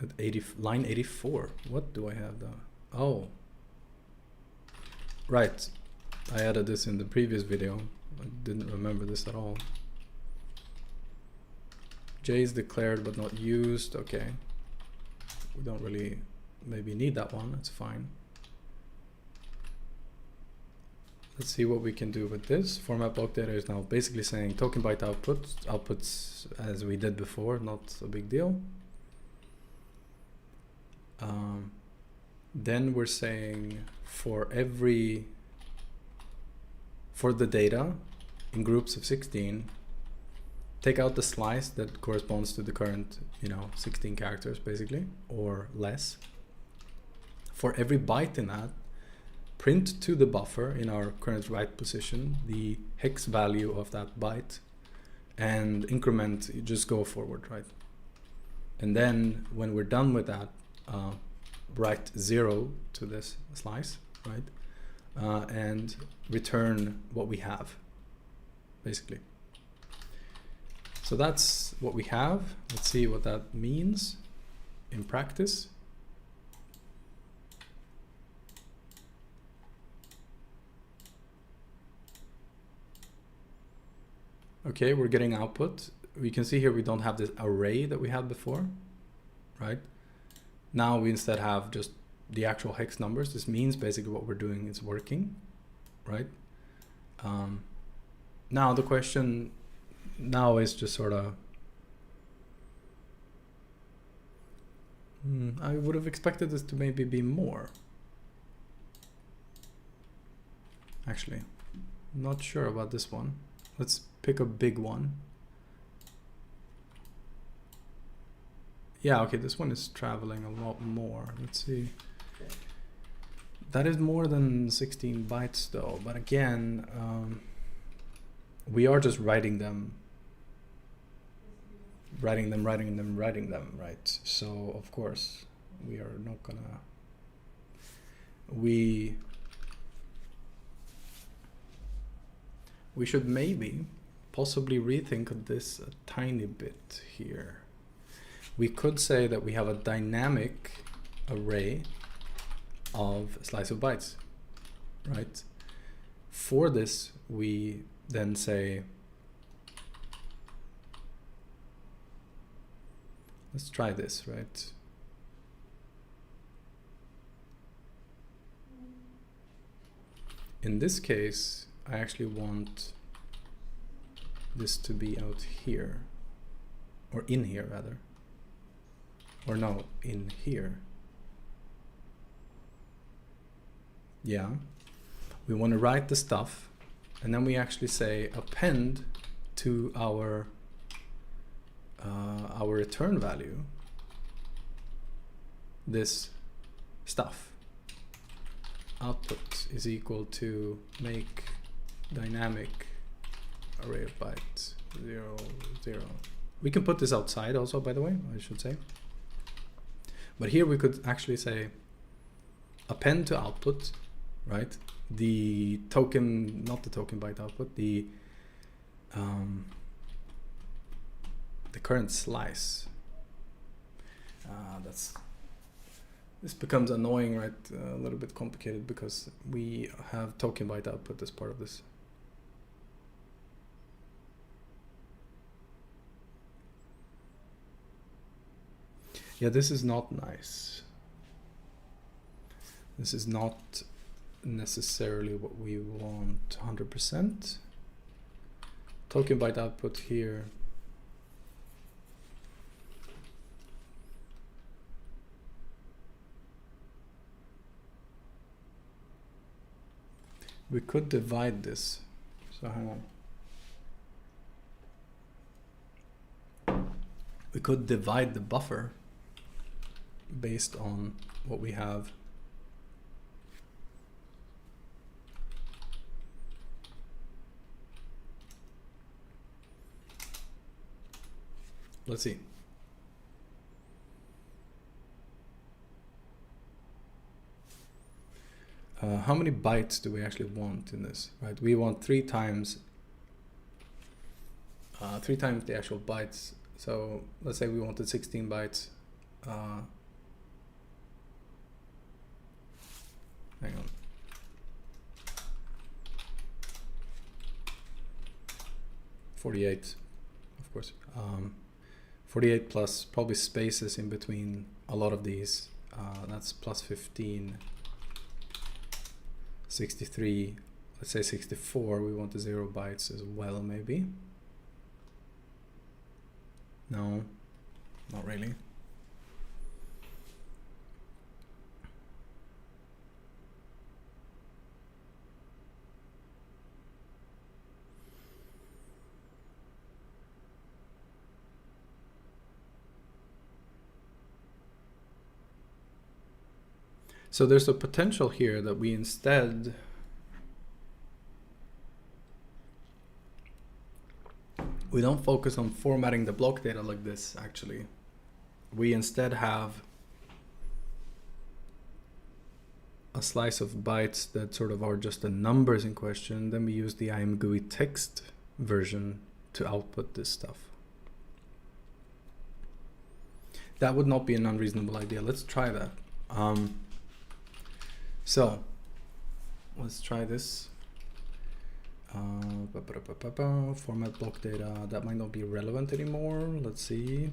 at line 84. What do I have though? Oh, right. I added this in the previous video. I didn't remember this at all. J is declared but not used. Okay. We don't really maybe need that one. That's fine. Let's see what we can do with this. Format block data is now basically saying token byte outputs as we did before, not a big deal. Then we're saying for the data in groups of 16, take out the slice that corresponds to the current, 16 characters basically, or less. For every byte in that, print to the buffer in our current write position the hex value of that byte, and increment, you just go forward, right? And then when we're done with that, write 0 to this slice, right? And return what we have, basically. So that's what we have. Let's see what that means in practice. Okay, we're getting output. We can see here we don't have this array that we had before, right? Now we instead have just the actual hex numbers. This means basically what we're doing is working, right? Now the question now is just sort of, I would have expected this to maybe be more. Actually, not sure about this one. Let's pick a big one. Yeah, okay, this one is traveling a lot more. Let's see. That is more than 16 bytes though, but again, we are just writing them, right? So of course we are not gonna, we should maybe possibly rethink this a tiny bit here. We could say that we have a dynamic array of slice of bytes, right? For this, we then say, let's try this, right? In this case, I actually want this to be out here, or in here rather, or no, in here. Yeah, we want to write the stuff, and then we actually say append to our return value this stuff. Output is equal to make dynamic array of bytes 0, 0. We can put this outside also, by the way, I should say. But here we could actually say append to output, right? The token, not the token byte output, the current slice. This becomes annoying, right? A little bit complicated because we have token byte output as part of this. Yeah, this is not nice. This is not necessarily what we want 100%. Token byte output here. We could divide this. So hang on. We could divide the buffer based on what we have let's see. How many bytes do we actually want in this, right? We want 3 times the actual bytes. So let's say we wanted 16 bytes. Hang on. (48), of course. 48 plus probably spaces in between a lot of these. That's plus 15. 63. Let's say 64. We want the 0 bytes as well, maybe. No, not really. So there's a potential here that we instead we don't focus on formatting the block data like this, actually. We instead have a slice of bytes that sort of are just the numbers in question. Then we use the IMGUI text version to output this stuff. That would not be an unreasonable idea. Let's try that. So let's try this. Format block data. That might not be relevant anymore. Let's see.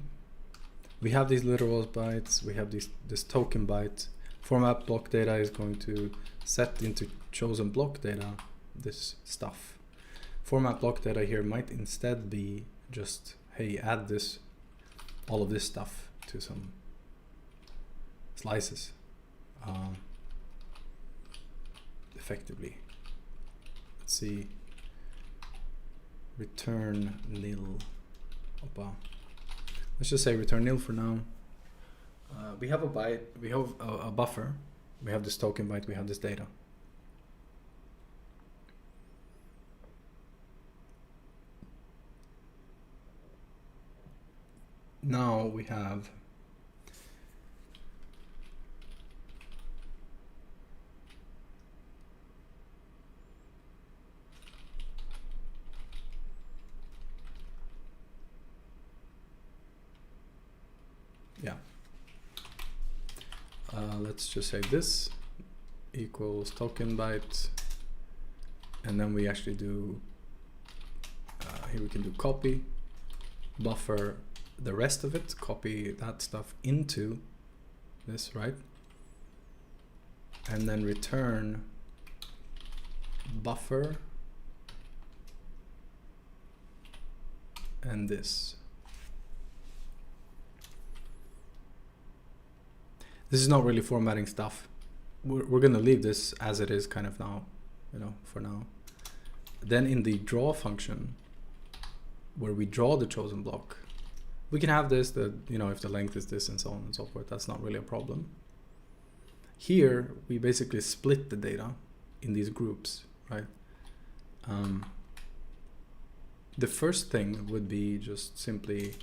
We have these literal bytes. We have this token byte. Format block data is going to set into chosen block data this stuff. Format block data here might instead be just, hey, add this, all of this stuff to some slices. Effectively. Let's see. Return nil. Opa. Let's just say return nil for now. We have a byte, we have a buffer, we have this token byte, we have this data. Now we have let's just say this equals token byte, and then we actually do here we can do copy, buffer the rest of it, copy that stuff into this, right? And then return buffer and this. This is not really formatting stuff. We're gonna leave this as it is kind of now, you know, for now. Then in the draw function, where we draw the chosen block, we can have this, that, you know, if the length is this and so on and so forth, that's not really a problem. Here, we basically split the data in these groups, right? The first thing would be just simply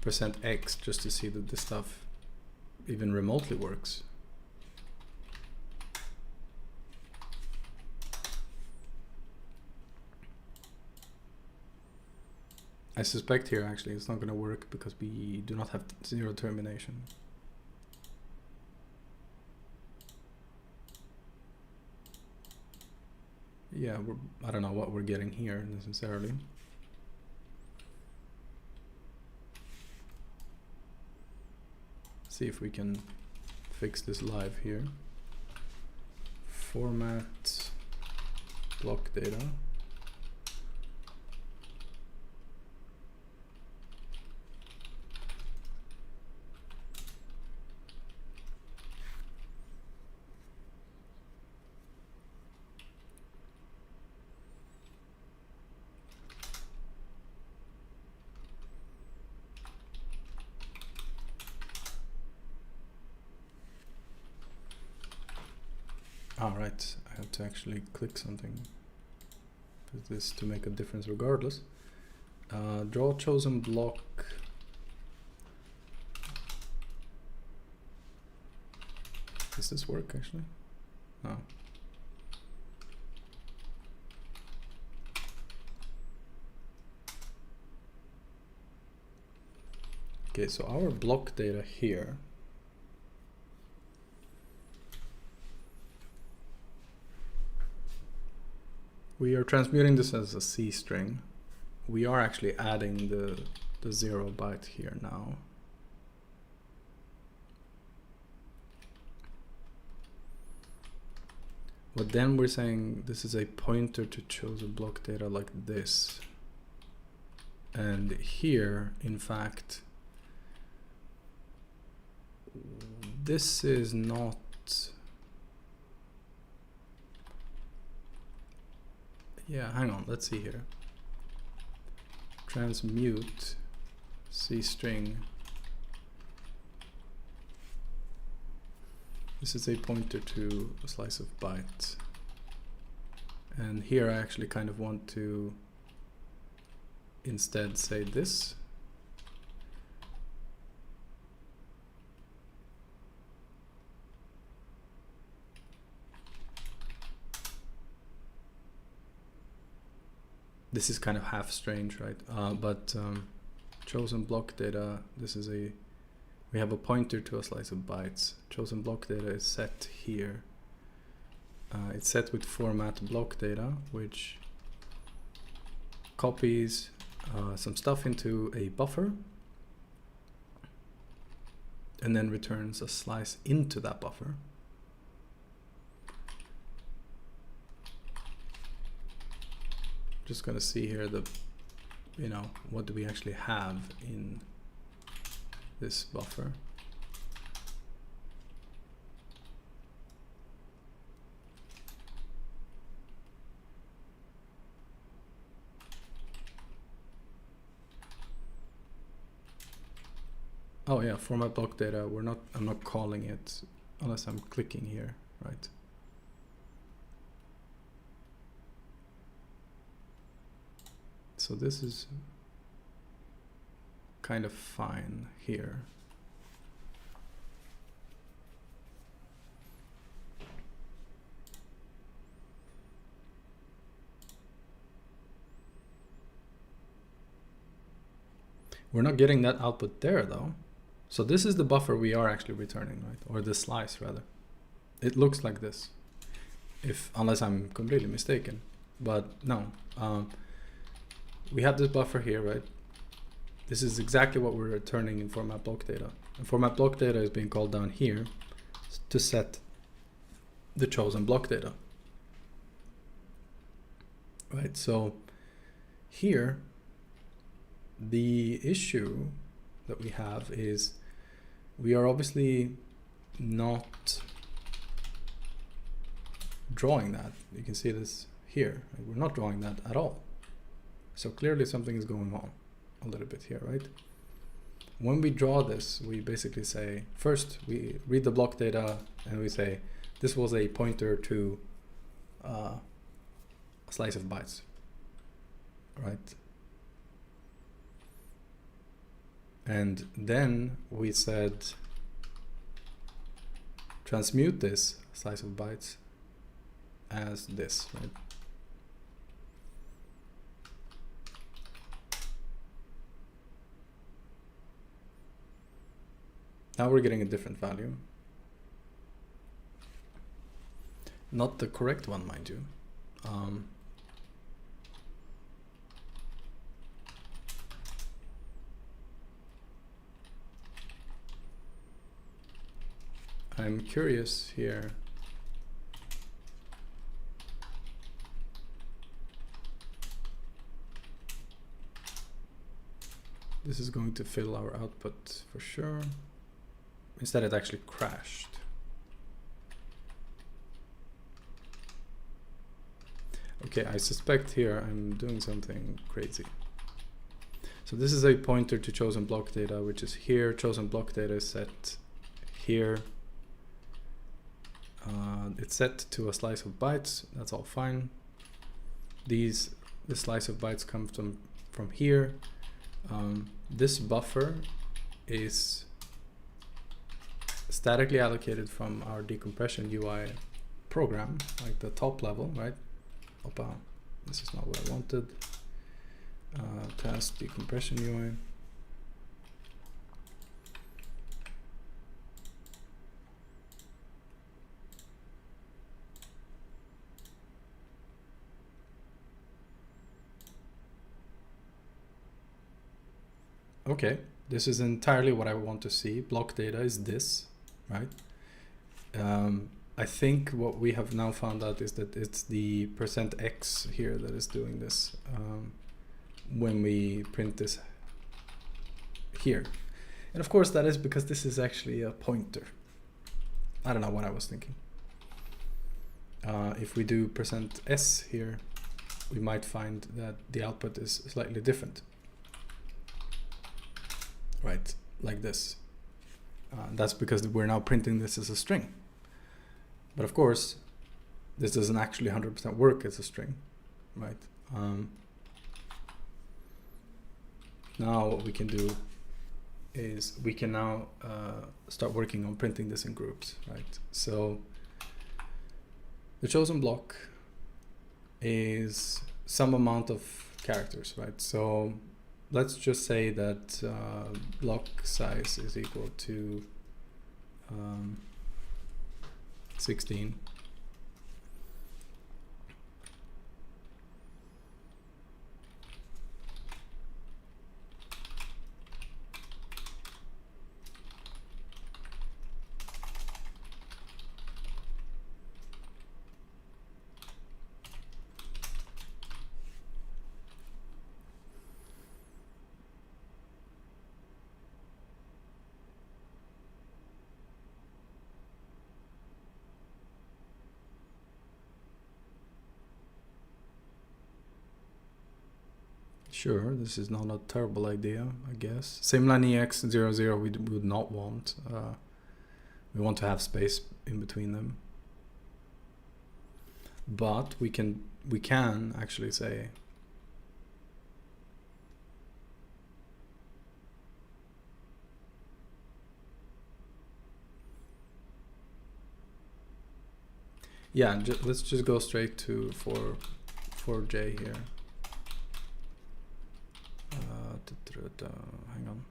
%x just to see that this stuff even remotely works. I suspect here actually it's not going to work because we do not have 0 termination. Yeah, I don't know what we're getting here necessarily. See if we can fix this live here. Format block data. Alright, I have to actually click something for this to make a difference regardless. Draw chosen block. Does this work actually? No. Okay, so our block data here, we are transmuting this as a C string. We are actually adding the 0 byte here now. But then we're saying this is a pointer to chosen block data like this. And here, in fact, this is not, yeah, hang on, let's see here. Transmute C string. This is a pointer to a slice of byte. And here I actually kind of want to instead say this. This is kind of half strange, right? But chosen block data, this is we have a pointer to a slice of bytes. Chosen block data is set here. It's set with format block data, which copies some stuff into a buffer and then returns a slice into that buffer. Just gonna see here what do we actually have in this buffer. Oh yeah, format block data. I'm not calling it unless I'm clicking here, right? So this is kind of fine here. We're not getting that output there though. So this is the buffer we are actually returning, right? Or the slice rather. It looks like this, unless I'm completely mistaken, but no. We have this buffer here, right? This is exactly what we're returning in format block data. And format block data is being called down here to set the chosen block data. Right, so here, the issue that we have is we are obviously not drawing that. You can see this here. Right? We're not drawing that at all. So clearly something is going on a little bit here, right? When we draw this, we basically say, first we read the block data and we say, this was a pointer to a slice of bytes, right? And then we said, transmute this slice of bytes as this, right? Now we're getting a different value. Not the correct one, mind you. I'm curious here. This is going to fill our output for sure. Instead, it actually crashed. Okay, I suspect here I'm doing something crazy. So this is a pointer to chosen block data, which is here. Chosen block data is set here. It's set to a slice of bytes. That's all fine. This slice of bytes comes from here. This buffer is statically allocated from our decompression UI program, like the top level, right? Opa, this is not what I wanted. Task decompression UI. Okay, this is entirely what I want to see. Block data is this, right? I think what we have now found out is that it's the %x here that is doing this when we print this here. And of course that is because this is actually a pointer. I don't know what I was thinking. If we do %s here, we might find that the output is slightly different. Right, like this. That's because we're now printing this as a string. But of course, this doesn't actually 100% work as a string, right? Now what we can do is we can now start working on printing this in groups, right? So the chosen block is some amount of characters, right? So let's just say that block size is equal to 16. Sure, this is not a terrible idea, I guess. Sameline EX00 we would not want. We want to have space in between them. But we can actually say yeah, let's just go straight to for J here. Hang on.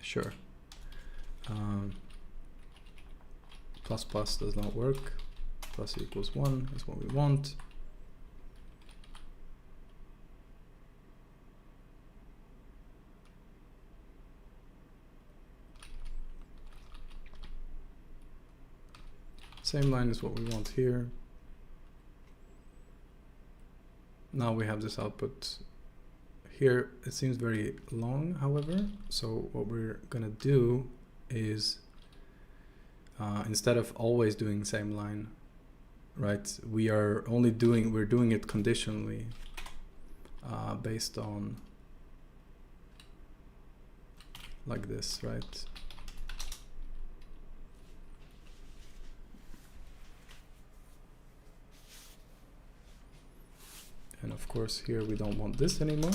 Sure. Plus plus does not work. Plus equals 1 is what we want. Same line is what we want here. Now we have this output here. It seems very long, however. So what we're gonna do is instead of always doing same line, right? We're doing it conditionally based on like this, right? And of course here we don't want this anymore.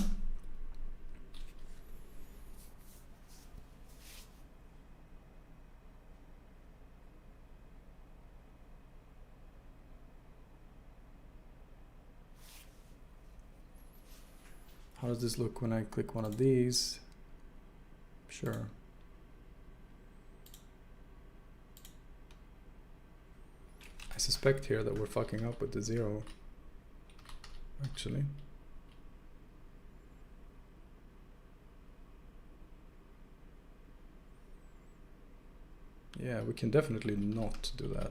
How does this look when I click one of these? Sure. I suspect here that we're fucking up with the 0. Actually, yeah, we can definitely not do that.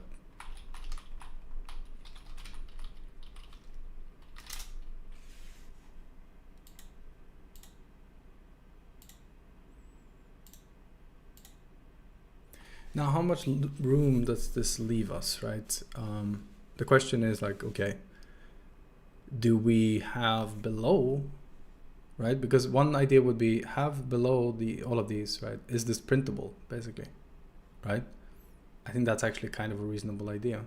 Now, how much room does this leave us, right? The question is like, okay, do we have below right? Because one idea would be have below all of these, right? Is this printable, basically, right? I think that's actually kind of a reasonable idea.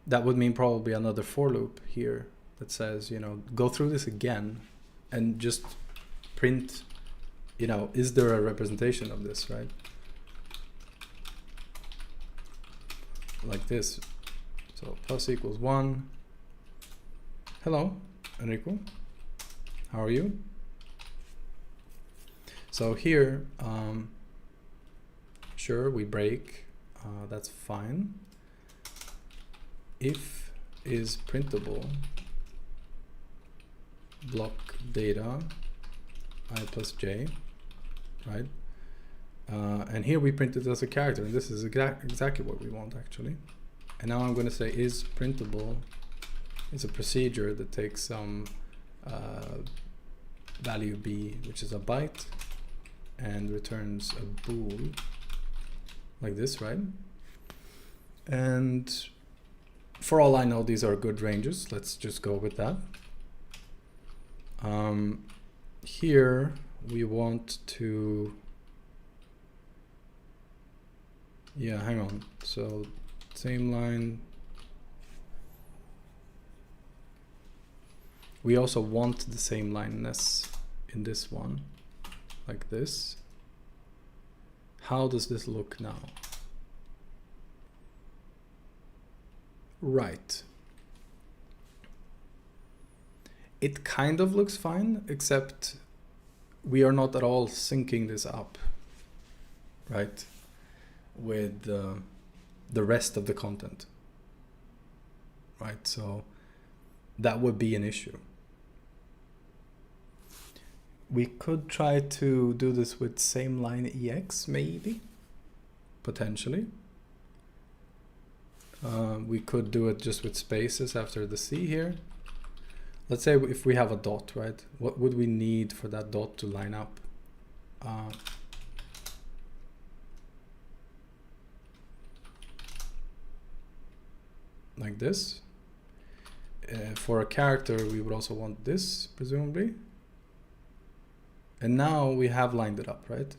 That would mean probably another for loop here that says, you know, go through this again and just print, you know, is there a representation of this, right? Like this. So plus equals 1. Hello, Enrico. How are you? So here, sure, we break. That's fine. If is printable block data I plus j, right? And here we print it as a character, and this is exactly what we want actually. And now I'm going to say is printable is a procedure that takes some value b, which is a byte, and returns a bool like this, right? And for all I know, these are good ranges. Let's just go with that. Here we want to, yeah, hang on. So same line. We also want the same lineness in this one, like this. How does this look now? Right. It kind of looks fine, except we are not at all syncing this up, right, with the rest of the content, right? So that would be an issue. We could try to do this with same line EX, maybe, potentially. We could do it just with spaces after the C here. Let's say if we have a dot, right? What would we need for that dot to line up? Like this. For a character, we would also want this, presumably. And now we have lined it up, right?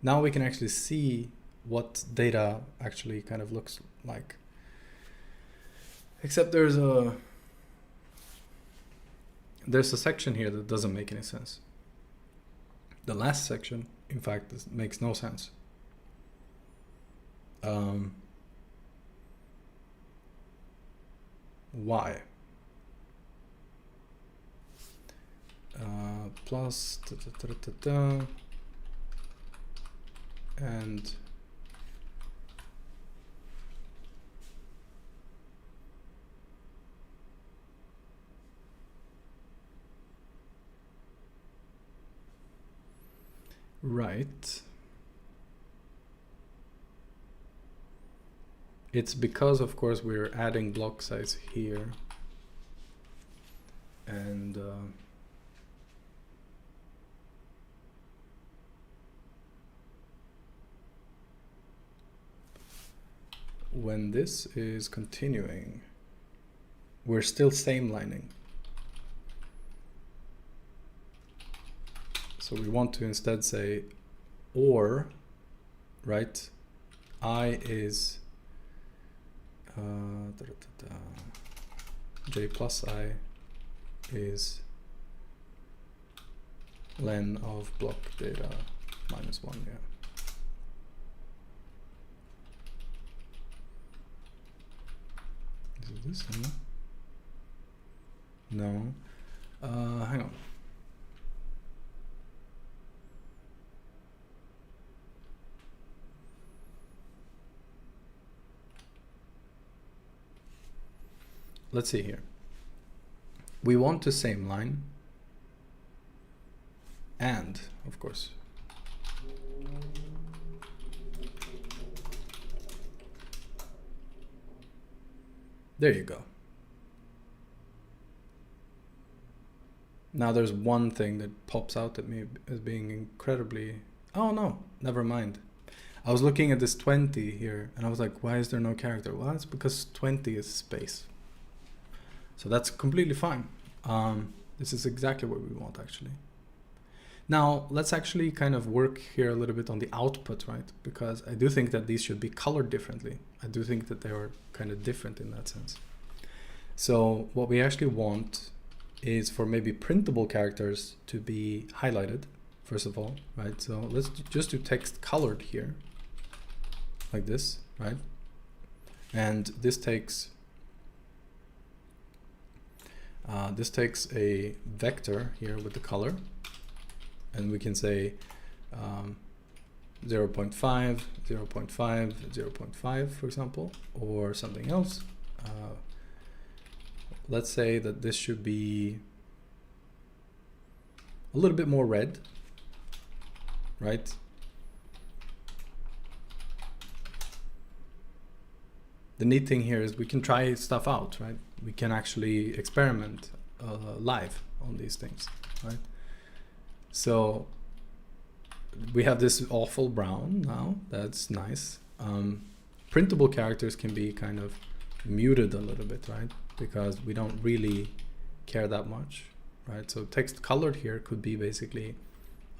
Now we can actually see what data actually kind of looks like. Except there's a section here that doesn't make any sense. The last section, in fact, makes no sense. Why? Plus and right. It's because, of course, we're adding block size here, and when this is continuing, we're still same lining. So we want to instead say, or, right, I is j plus I is len of block data minus 1, yeah. Is it this? No. Hang on. Let's see here. We want the same line, and of course there you go. Now there's one thing that pops out at me as being incredibly, oh no, never mind. I was looking at this 20 here and I was like, why is there no character? Well, it's because 20 is space. So that's completely fine. This is exactly what we want actually. Now let's actually kind of work here a little bit on the output, right? Because I do think that these should be colored differently. I do think that they are kind of different in that sense. So what we actually want is for maybe printable characters to be highlighted, first of all, right? So let's just do text colored here, like this, right? And this takes a vector here with the color, and we can say 0.5, 0.5, 0.5, for example, or something else. Let's say that this should be a little bit more red, right? The neat thing here is we can try stuff out, right? We can actually experiment live on these things, right? So we have this awful brown now, that's nice. Printable characters can be kind of muted a little bit, right? Because we don't really care that much, right? So text colored here could be basically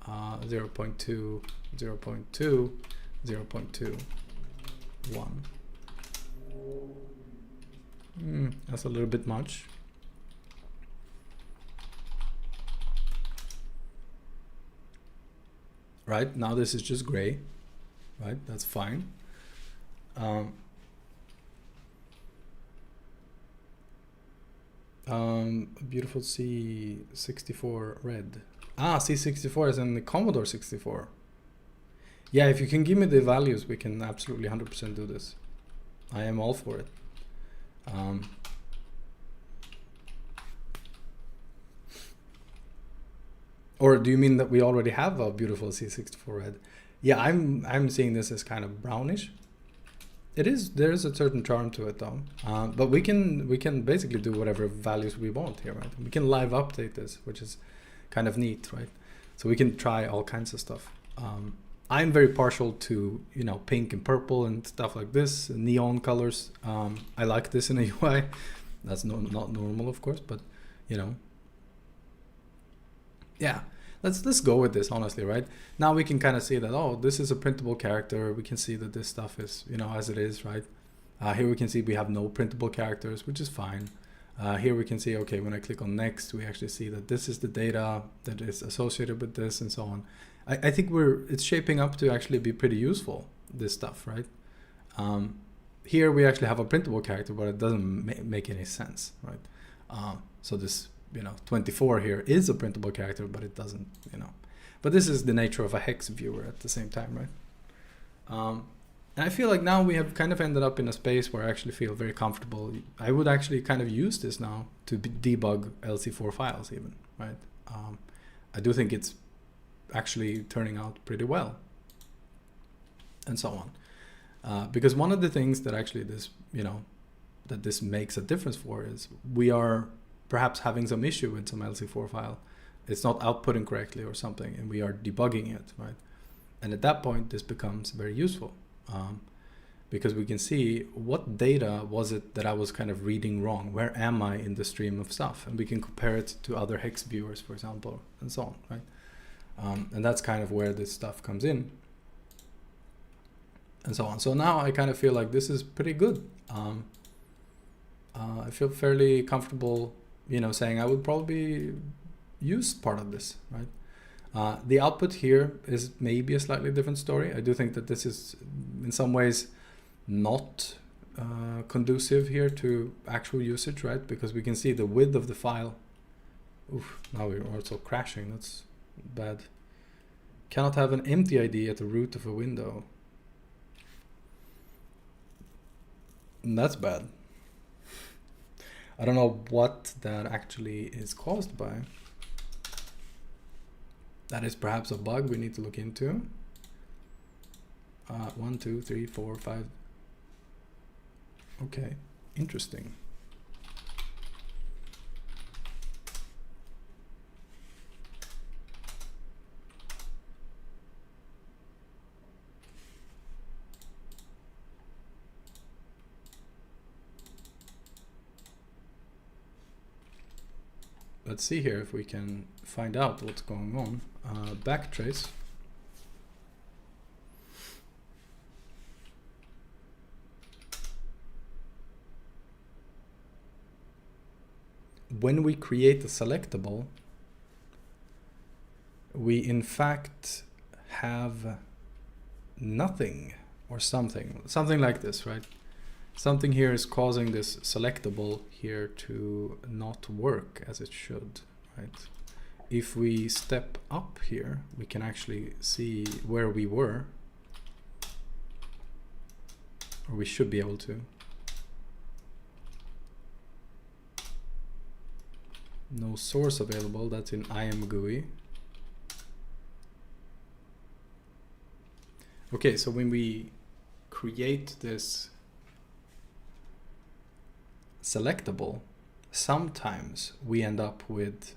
0.2, 0.2, 0.2, 1. That's a little bit much. Right, now this is just gray, right? That's fine. Beautiful C64 red. C64 is in the Commodore 64. Yeah, if you can give me the values, we can absolutely 100% do this. I am all for it. Or do you mean that we already have a beautiful C64 red? Yeah, I'm seeing this as kind of brownish. It is, there is a certain charm to it though. But we can basically do whatever values we want here, right? We can live update this, which is kind of neat, right? So we can try all kinds of stuff. I'm very partial to, you know, pink and purple and stuff like this, neon colors. I like this in a UI. That's not normal, of course, but you know. Yeah, let's go with this, honestly, right? Now we can kind of see that, oh, this is a printable character. We can see that this stuff is, you know, as it is, right? Here we can see we have no printable characters, which is fine. Here we can see, okay, when I click on next, we actually see that this is the data that is associated with this and so on. I think it's shaping up to actually be pretty useful, this stuff, right? Here we actually have a printable character, but it doesn't make any sense, right? So this, you know, 24 here is a printable character, but it doesn't, you know. But this is the nature of a hex viewer at the same time, right? And I feel like now we have kind of ended up in a space where I actually feel very comfortable. I would actually kind of use this now to debug LC4 files even, right? I do think it's actually turning out pretty well and so on. Because one of the things that actually this, you know, that this makes a difference for is we are perhaps having some issue with some LC4 file. It's not outputting correctly or something, and we are debugging it, right? And at that point, this becomes very useful because we can see what data was it that I was kind of reading wrong? Where am I in the stream of stuff? And we can compare it to other hex viewers, for example, and so on, right? And that's kind of where this stuff comes in and so on. So now I kind of feel like this is pretty good. I feel fairly comfortable, you know, saying I would probably use part of this, right? The output here is maybe a slightly different story. I do think that this is in some ways not conducive here to actual usage, right? Because we can see the width of the file. Oof, now we're also crashing. That's bad. Cannot have an empty ID at the root of a window. And that's bad. I don't know what that actually is caused by. That is perhaps a bug we need to look into. 1, 2, 3, 4, 5. Okay, interesting. let's see here if we can find out what's going on. Backtrace. When we create a selectable, we in fact have nothing or something like this, right? Something here is causing this selectable here to not work as it should, right? If we step up here, we can actually see where we were, or we should be able to. No source available, that's in IMGUI. Okay, so when we create this selectable, sometimes we end up with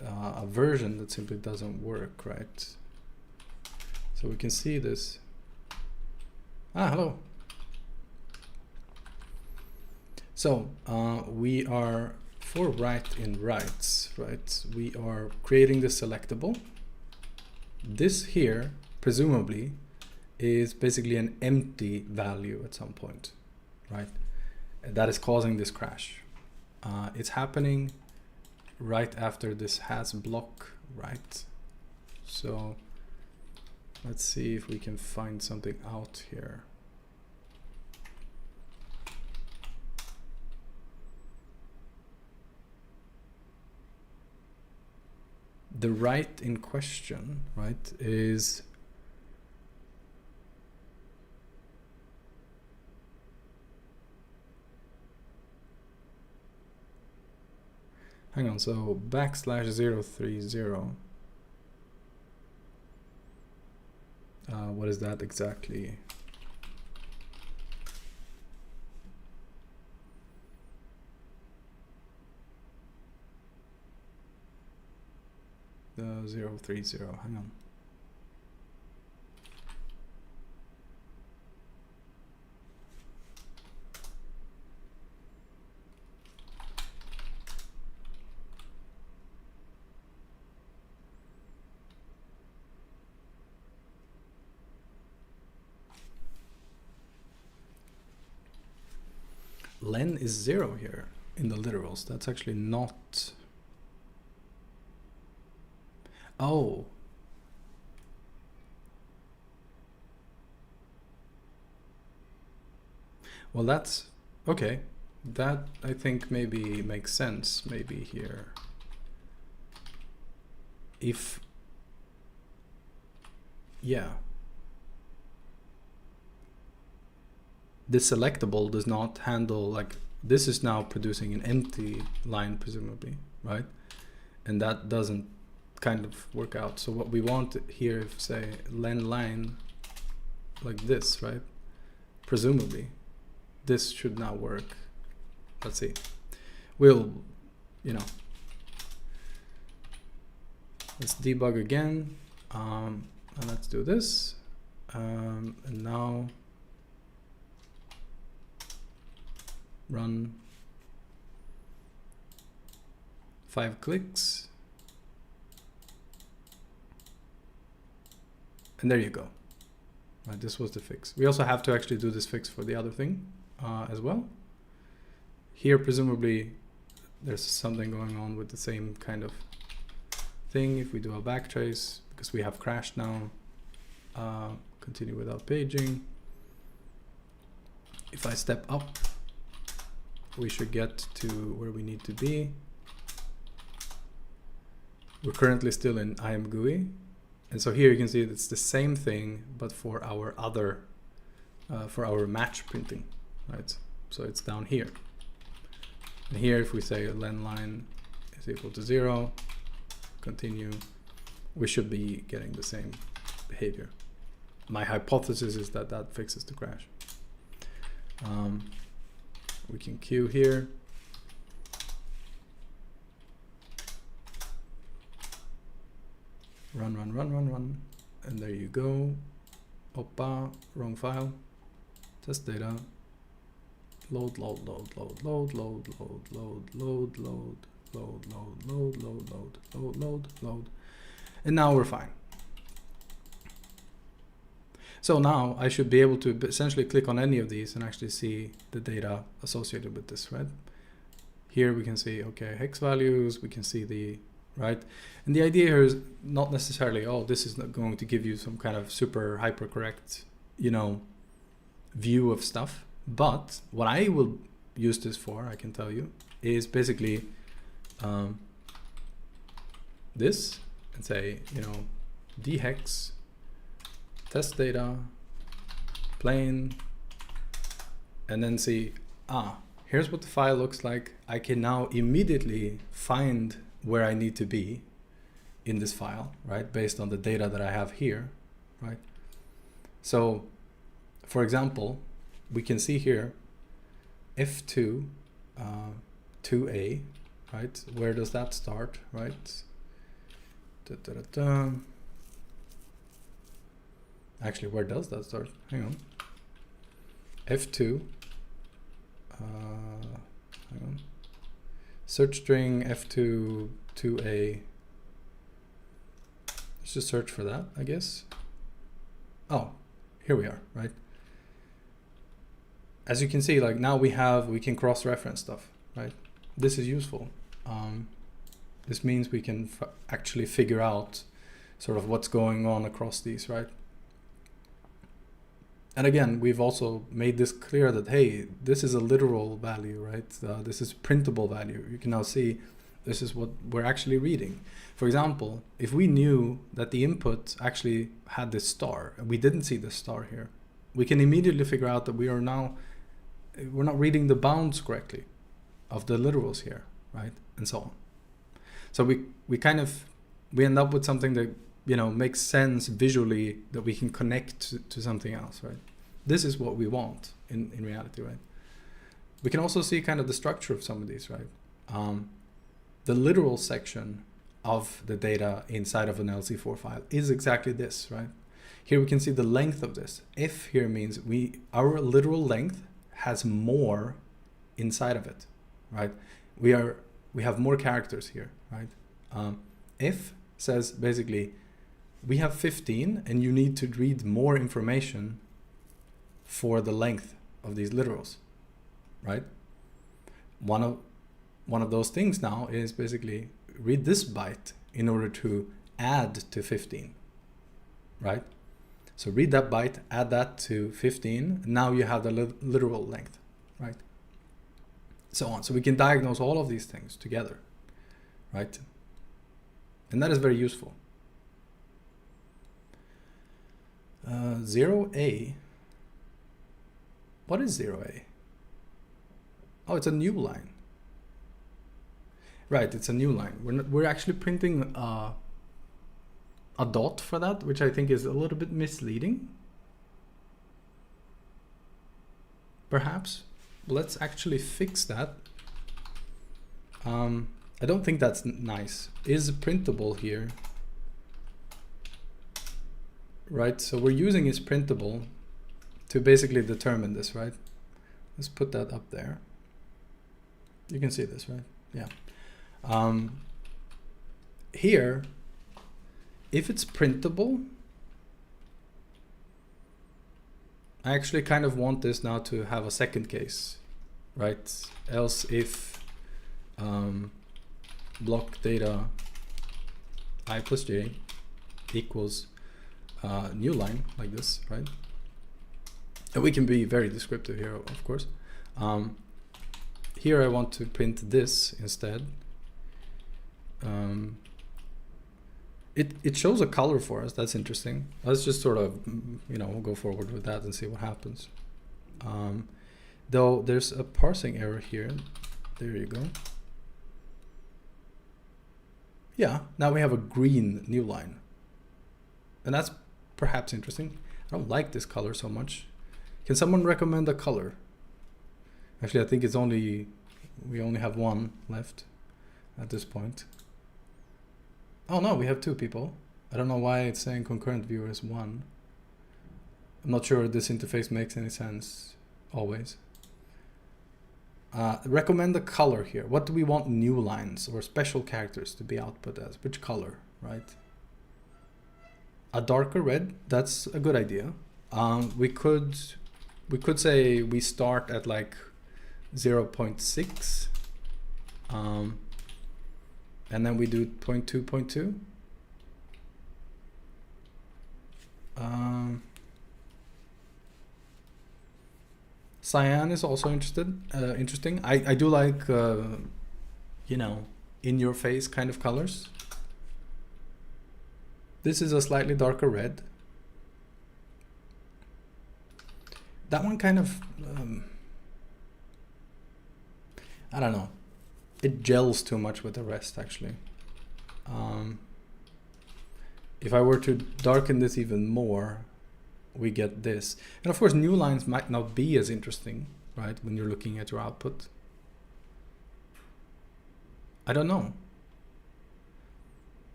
a version that simply doesn't work, right? So we can see this. Hello. So we are, for write in rights, right? We are creating the selectable. This here, presumably, is basically an empty value at some point, right? That is causing this crash. It's happening right after this has block, right? So let's see if we can find something out here. The right in question, right, is hang on, so /030. What is that exactly? The 030, hang on. Len is 0 here in the literals. That's actually not. Oh. Well, that's okay. That I think maybe makes sense. Maybe here. If. Yeah. This selectable does not handle, like, this is now producing an empty line, presumably, right? And that doesn't kind of work out. So what we want here, if say len line like this, right? Presumably, this should now work. Let's see. We'll, you know, let's debug again. And let's do this. And now run 5 clicks. And there you go. Right, this was the fix. We also have to actually do this fix for the other thing as well. Here, presumably, there's something going on with the same kind of thing. If we do a backtrace, because we have crashed now, continue without paging. If I step up, we should get to where we need to be. We're currently still in IMGUI. And so here you can see it's the same thing, but for our other, for our match printing, right? So it's down here. And here, if we say len line is equal to 0, continue, we should be getting the same behavior. My hypothesis is that that fixes the crash. We can queue here. Run, and there you go. Oppa, wrong file. Test data. Load. load, load, load, load, load, load, load, load. And now we're fine. So now I should be able to essentially click on any of these and actually see the data associated with this, right? Here we can see, okay, hex values, we can see the, right? And the idea here is not necessarily, oh, this is not going to give you some kind of super hyper correct, you know, view of stuff. But what I will use this for, I can tell you, is basically this, and say, you know, dhex test data plain, and then see, here's what the file looks like. I can now immediately find where I need to be in this file, right? Based on the data that I have here, right? So for example, we can see here F2, 2A, right? Where does that start, right? Da, da, da, da. Actually, where does that start? Hang on. F2, hang on. Search string F2, 2A. Let's just search for that, I guess. Oh, here we are, right? As you can see, like now we can cross-reference stuff, right? This is useful. This means we can actually figure out sort of what's going on across these, right? And again, we've also made this clear that, hey, this is a literal value, right? This is printable value. You can now see this is what we're actually reading. For example, if we knew that the input actually had this star and we didn't see this star here, we can immediately figure out that we're not reading the bounds correctly of the literals here, right? And so on. So we end up with something that, you know, makes sense visually, that we can connect to something else, right? This is what we want in reality, right? We can also see kind of the structure of some of these, right? The literal section of the data inside of an LC4 file is exactly this, right? Here we can see the length of this. If here means our literal length has more inside of it, right? We have more characters here, right? If says basically, we have 15 and you need to read more information for the length of these literals, right? One of those things now is basically read this byte in order to add to 15, right? So read that byte, add that to 15, now you have the literal length, right? So on. So we can diagnose all of these things together, right? And that is very useful. 0A. What is 0A? Oh, it's a new line. Right, it's a new line. We're actually printing a dot for that, which I think is a little bit misleading. Perhaps. Let's actually fix that. I don't think that's nice. Is printable here. Right, so we're using is printable to basically determine this, right? Let's put that up there. You can see this, right? Yeah. Here, if it's printable, I actually kind of want this now to have a second case, right? Else if block data I plus j equals new line like this, right? And we can be very descriptive here, of course. Here I want to print this instead. It shows a color for us. That's interesting. Let's just sort of, you know, we'll go forward with that and see what happens. Though there's a parsing error here. There you go. Yeah, now we have a green new line. And that's perhaps interesting. I don't like this color so much. Can someone recommend a color? Actually, I think it's we only have one left at this point. Oh no, we have two people. I don't know why it's saying concurrent viewer is one. I'm not sure this interface makes any sense always. Recommend a color here. What do we want new lines or special characters to be output as? Which color, right? A darker red, that's a good idea. We could say we start at like 0.6, and then we do 0.2. Cyan is also interesting. I do like, you know, in your face kind of colors. This is a slightly darker red. That one kind of, I don't know. It gels too much with the rest, actually. If I were to darken this even more, we get this. And of course, new lines might not be as interesting, right? When you're looking at your output. I don't know.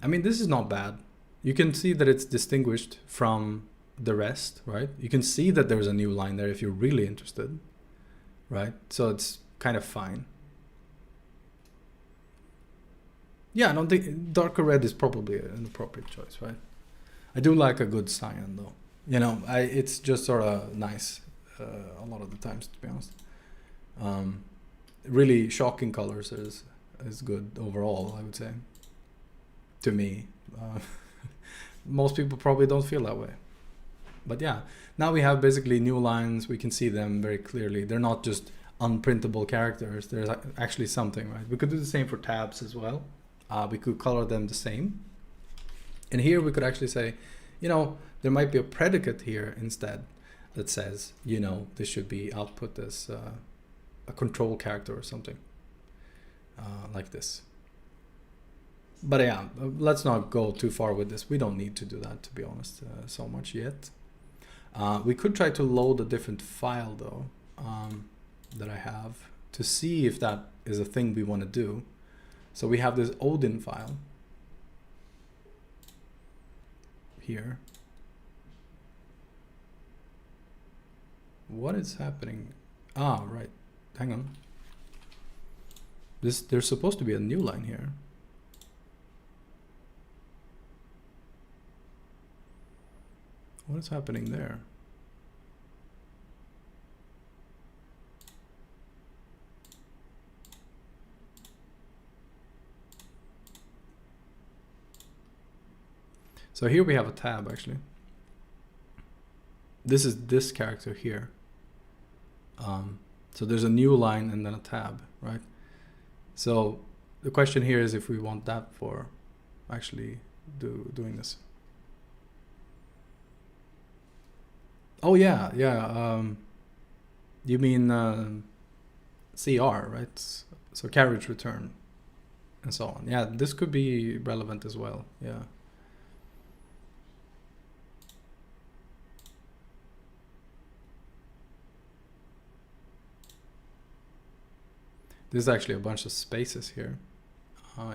I mean, this is not bad. You can see that it's distinguished from the rest, right? You can see that there's a new line there if you're really interested, right? So it's kind of fine. Yeah, I don't think darker red is probably an appropriate choice, right? I do like a good cyan though. You know, it's just sort of nice a lot of the times, to be honest. Really shocking colors is good overall, I would say. To me, most people probably don't feel that way. But yeah, now we have basically new lines. We can see them very clearly. They're not just unprintable characters. There's actually something, right? We could do the same for tabs as well. We could color them the same. And here we could actually say, you know, there might be a predicate here instead that says, you know, this should be output as a control character or something like this. But yeah, let's not go too far with this. We don't need to do that, to be honest, so much yet. We could try to load a different file though, that I have, to see if that is a thing we want to do. So we have this Odin file here. What is happening? Ah, right. Hang on. There's supposed to be a new line here. What is happening there? So here we have a tab actually. This is this character here. So there's a new line and then a tab, right? So the question here is if we want that for actually doing this. Oh yeah, yeah. You mean CR, right? So carriage return and so on. Yeah, this could be relevant as well. Yeah. There's actually a bunch of spaces here.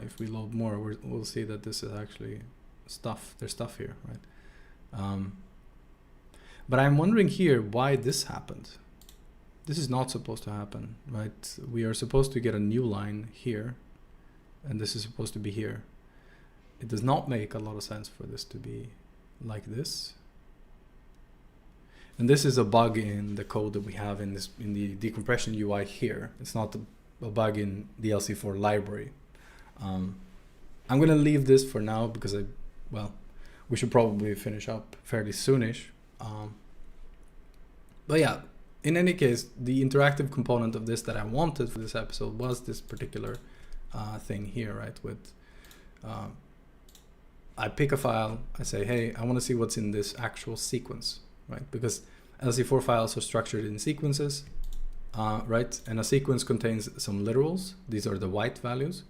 If we load more, we'll see that this is actually stuff. There's stuff here, right? But I'm wondering here why this happened. This is not supposed to happen, right? We are supposed to get a new line here, and this is supposed to be here. It does not make a lot of sense for this to be like this. And this is a bug in the code that we have in the decompression UI here. It's not a bug in the LC4 library. I'm gonna leave this for now because we should probably finish up fairly soonish. But yeah, in any case, the interactive component of this that I wanted for this episode was this particular thing here, right? With I pick a file, I say, hey, I want to see what's in this actual sequence, right? Because LC4 files are structured in sequences, right? And a sequence contains some literals. These are the white values.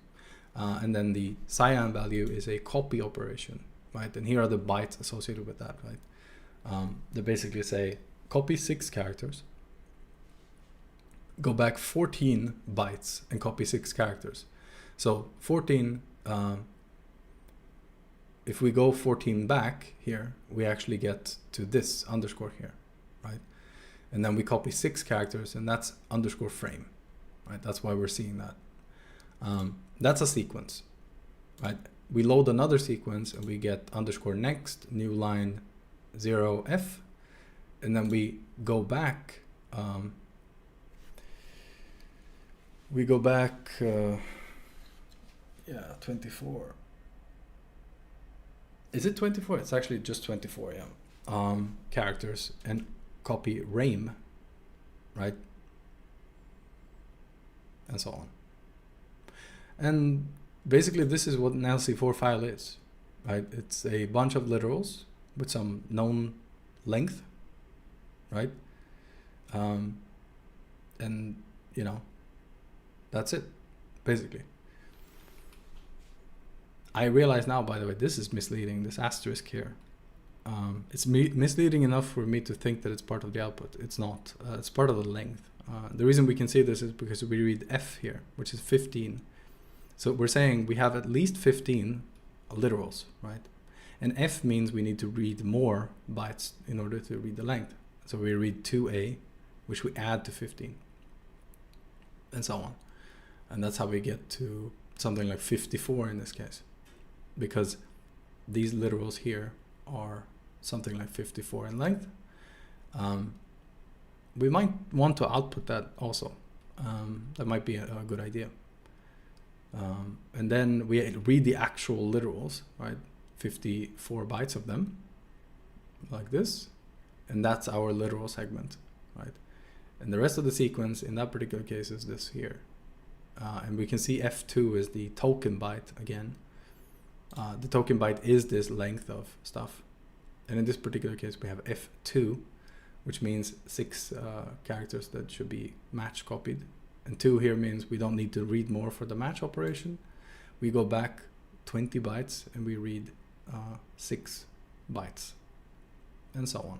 And then the cyan value is a copy operation, right? And here are the bytes associated with that, right? They basically say, copy 6 characters, go back 14 bytes and copy 6 characters. So 14, if we go 14 back here, we actually get to this underscore here, right? And then we copy 6 characters and that's underscore frame. right? That's why we're seeing that. That's a sequence, right? We load another sequence and we get underscore next, new line 0f, and then we go back. We go back, 24. Is it 24? It's actually just 24, yeah. Characters, and copy rame, right? And so on. And basically this is what an LC4 file is, right? It's a bunch of literals with some known length, right? And you know, that's it, basically. I realize now, by the way, this is misleading, this asterisk here. It's misleading enough for me to think that it's part of the output. It's not. It's part of the length. The reason we can see this is because we read f here, which is 15. So we're saying we have at least 15 literals, right? And f means we need to read more bytes in order to read the length. So we read 2a, which we add to 15, and so on. And that's how we get to something like 54 in this case, because these literals here are something like 54 in length. We might want to output that also. That might be a good idea. And then we read the actual literals, right? 54 bytes of them, like this. And that's our literal segment, right? And the rest of the sequence in that particular case is this here. And we can see F2 is the token byte again. The token byte is this length of stuff. And in this particular case, we have F2, which means 6 characters that should be match copied. And 2 here means we don't need to read more for the match operation. We go back 20 bytes and we read 6 bytes, and so on.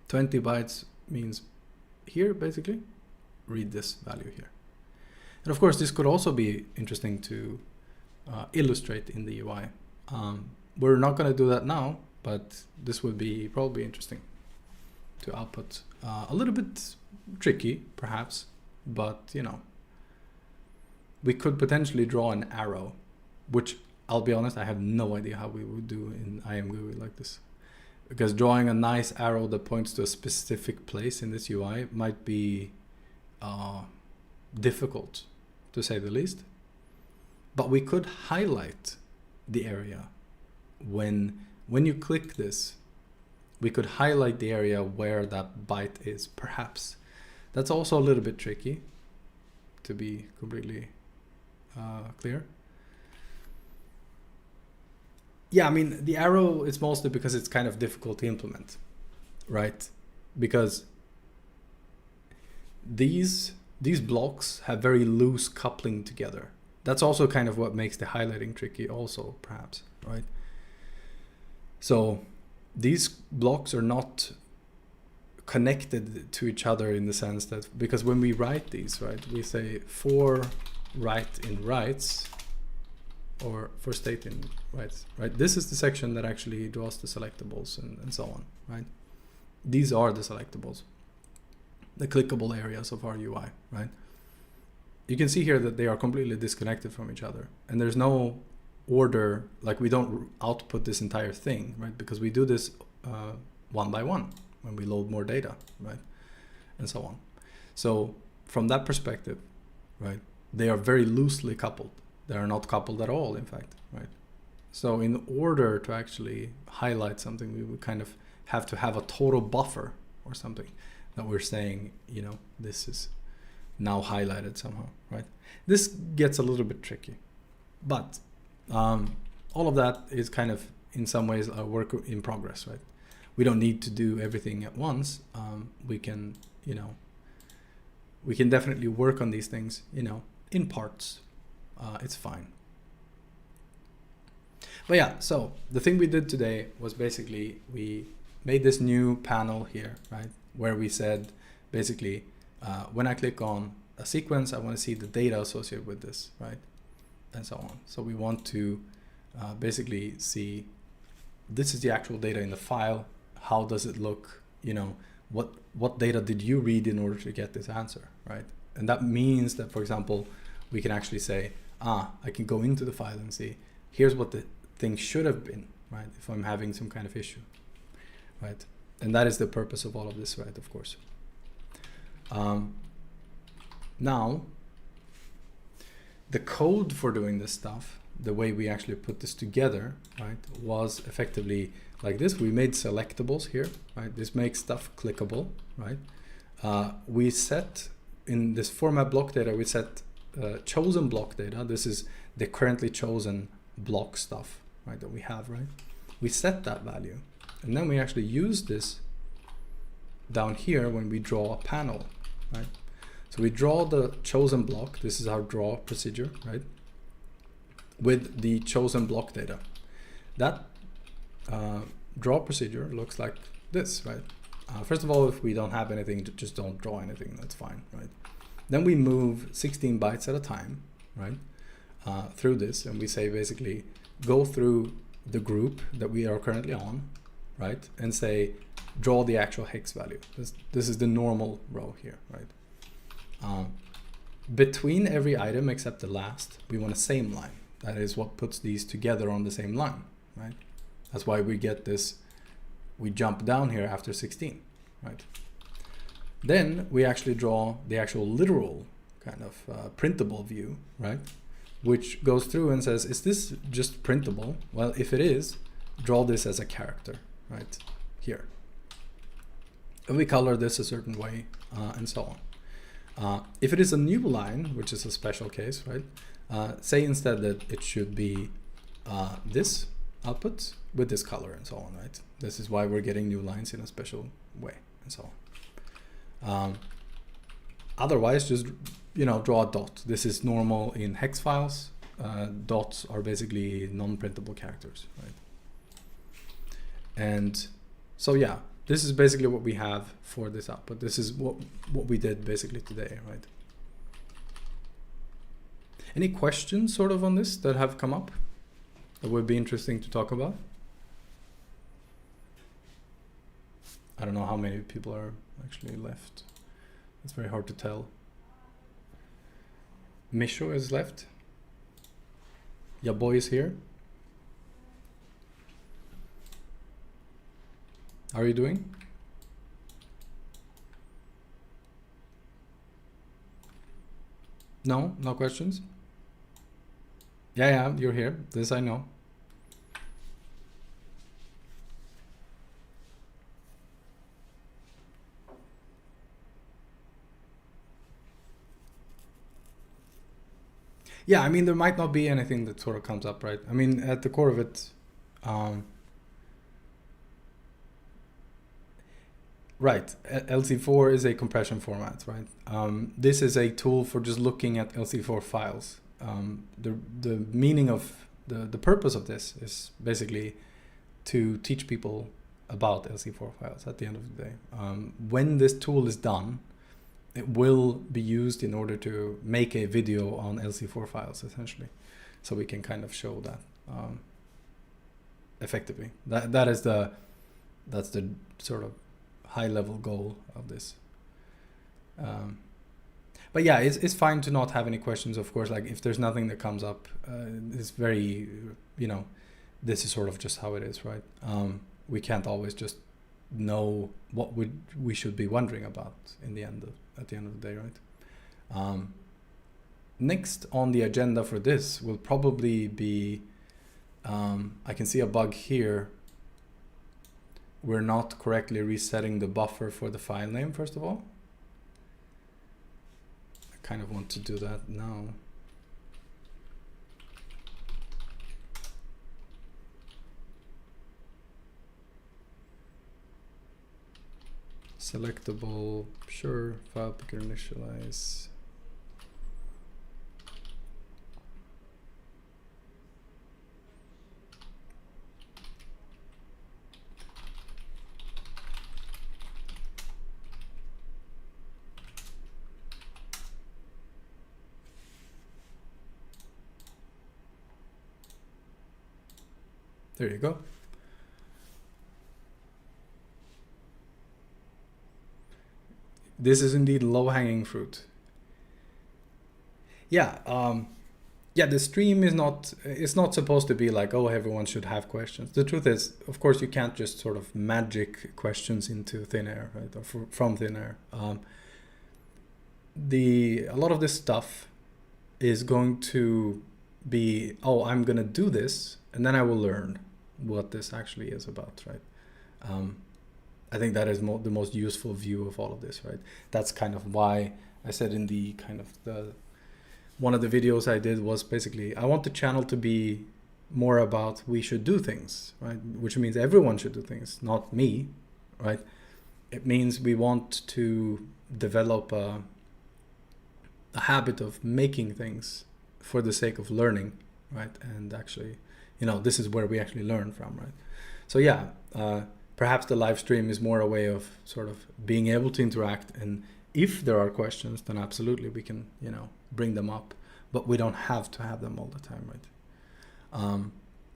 20 bytes means here, basically, read this value here. And of course, this could also be interesting to illustrate in the UI. We're not going to do that now, but this would be probably interesting to output. A little bit tricky, perhaps, but you know, we could potentially draw an arrow, which I'll be honest, I have no idea how we would do in IMGUI like this. Because drawing a nice arrow that points to a specific place in this UI might be difficult, to say the least. But we could highlight the area. When you click this, we could highlight the area where that byte is, perhaps. That's also a little bit tricky, to be completely clear. Yeah, I mean, the arrow is mostly because it's kind of difficult to implement, right? Because these blocks have very loose coupling together. That's also kind of what makes the highlighting tricky also, perhaps, right? So these blocks are not connected to each other in the sense that, because when we write these, right, we say for write in writes, or for state in writes, right? This is the section that actually draws the selectables and so on, right? These are the selectables, the clickable areas of our UI, right? You can see here that they are completely disconnected from each other, and there's no order, like we don't output this entire thing, right? Because we do this one by one when we load more data, right? And so on. So from that perspective, right, they are very loosely coupled. They are not coupled at all, in fact, right? So in order to actually highlight something, we would kind of have to have a total buffer or something that we're saying, you know, this is now highlighted somehow, right? This gets a little bit tricky, but all of that is kind of in some ways a work in progress, right? We don't need to do everything at once. We can, you know, we can definitely work on these things, you know, in parts. It's fine. But yeah, so the thing we did today was basically we made this new panel here, right? Where we said basically when I click on a sequence, I want to see the data associated with this, right? And so on. So we want to basically see this is the actual data in the file. How does it look, you know, what data did you read in order to get this answer, right? And that means that, for example, we can actually say, I can go into the file and see, here's what the thing should have been, right? If I'm having some kind of issue, right? And that is the purpose of all of this, right? Of course. Now, the code for doing this stuff, the way we actually put this together, right, was effectively like this. We made selectables here, right? This makes stuff clickable, right? We set in this format block data, we set chosen block data. This is the currently chosen block stuff, right, that we have, right? We set that value, and then we actually use this down here when we draw a panel, right? So we draw the chosen block. This is our draw procedure, right? With the chosen block data. That draw procedure looks like this, right? First of all, if we don't have anything, just don't draw anything. That's fine, right? Then we move 16 bytes at a time, right? Through this, and we say basically go through the group that we are currently on, right? And say draw the actual hex value. This is the normal row here, right? Between every item except the last, we want a same line. That is what puts these together on the same line, right? That's why we get this, we jump down here after 16, right? Then we actually draw the actual literal kind of printable view, right? Which goes through and says, is this just printable? Well, if it is, draw this as a character, right? Here. And we color this a certain way, and so on. If it is a new line, which is a special case, right? Say instead that it should be this output with this color and so on, right? This is why we're getting new lines in a special way and so on. Otherwise, just, you know, draw a dot. This is normal in hex files. Dots are basically non-printable characters, right? And so, yeah. This is basically what we have for this output. This is what we did basically today, right? Any questions sort of on this that have come up that would be interesting to talk about? I don't know how many people are actually left. It's very hard to tell. Misho is left. Yaboy is here. How are you doing? No, no questions? Yeah, you're here. This I know. Yeah, I mean, there might not be anything that sort of comes up, right? I mean, at the core of it, right, LC4 is a compression format, right? This is a tool for just looking at LC4 files. The meaning of the purpose of this is basically to teach people about LC4 files at the end of the day. When this tool is done, it will be used in order to make a video on LC4 files, essentially. So we can kind of show that effectively. That's the sort of high-level goal of this. But yeah, it's fine to not have any questions, of course. Like if there's nothing that comes up, it's very, you know, this is sort of just how it is, right? We can't always just know what we should be wondering about at the end of the day, right? Next on the agenda for this will probably be, I can see a bug here. We're not correctly resetting the buffer for the file name, first of all. I kind of want to do that now. Selectable, sure, file picker initialize. There you go. this is indeed low-hanging fruit. Yeah, yeah, the stream is not, it's not supposed to be like, oh, everyone should have questions. The truth is, of course, you can't just sort of magic questions into thin air, right? Or from thin air. A lot of this stuff is going to be, oh, I'm going to do this, and then I will learn what this actually is about, right? I think that is the most useful view of all of this, right? That's kind of why I said in the kind of one of the videos I did was basically, I want the channel to be more about we should do things, right? Which means everyone should do things, not me, right? It means we want to develop a habit of making things for the sake of learning, right? And actually, you know, this is where we actually learn from, right? So yeah, perhaps the live stream is more a way of sort of being able to interact, and if there are questions, then absolutely we can, you know, bring them up, but we don't have to have them all the time, right?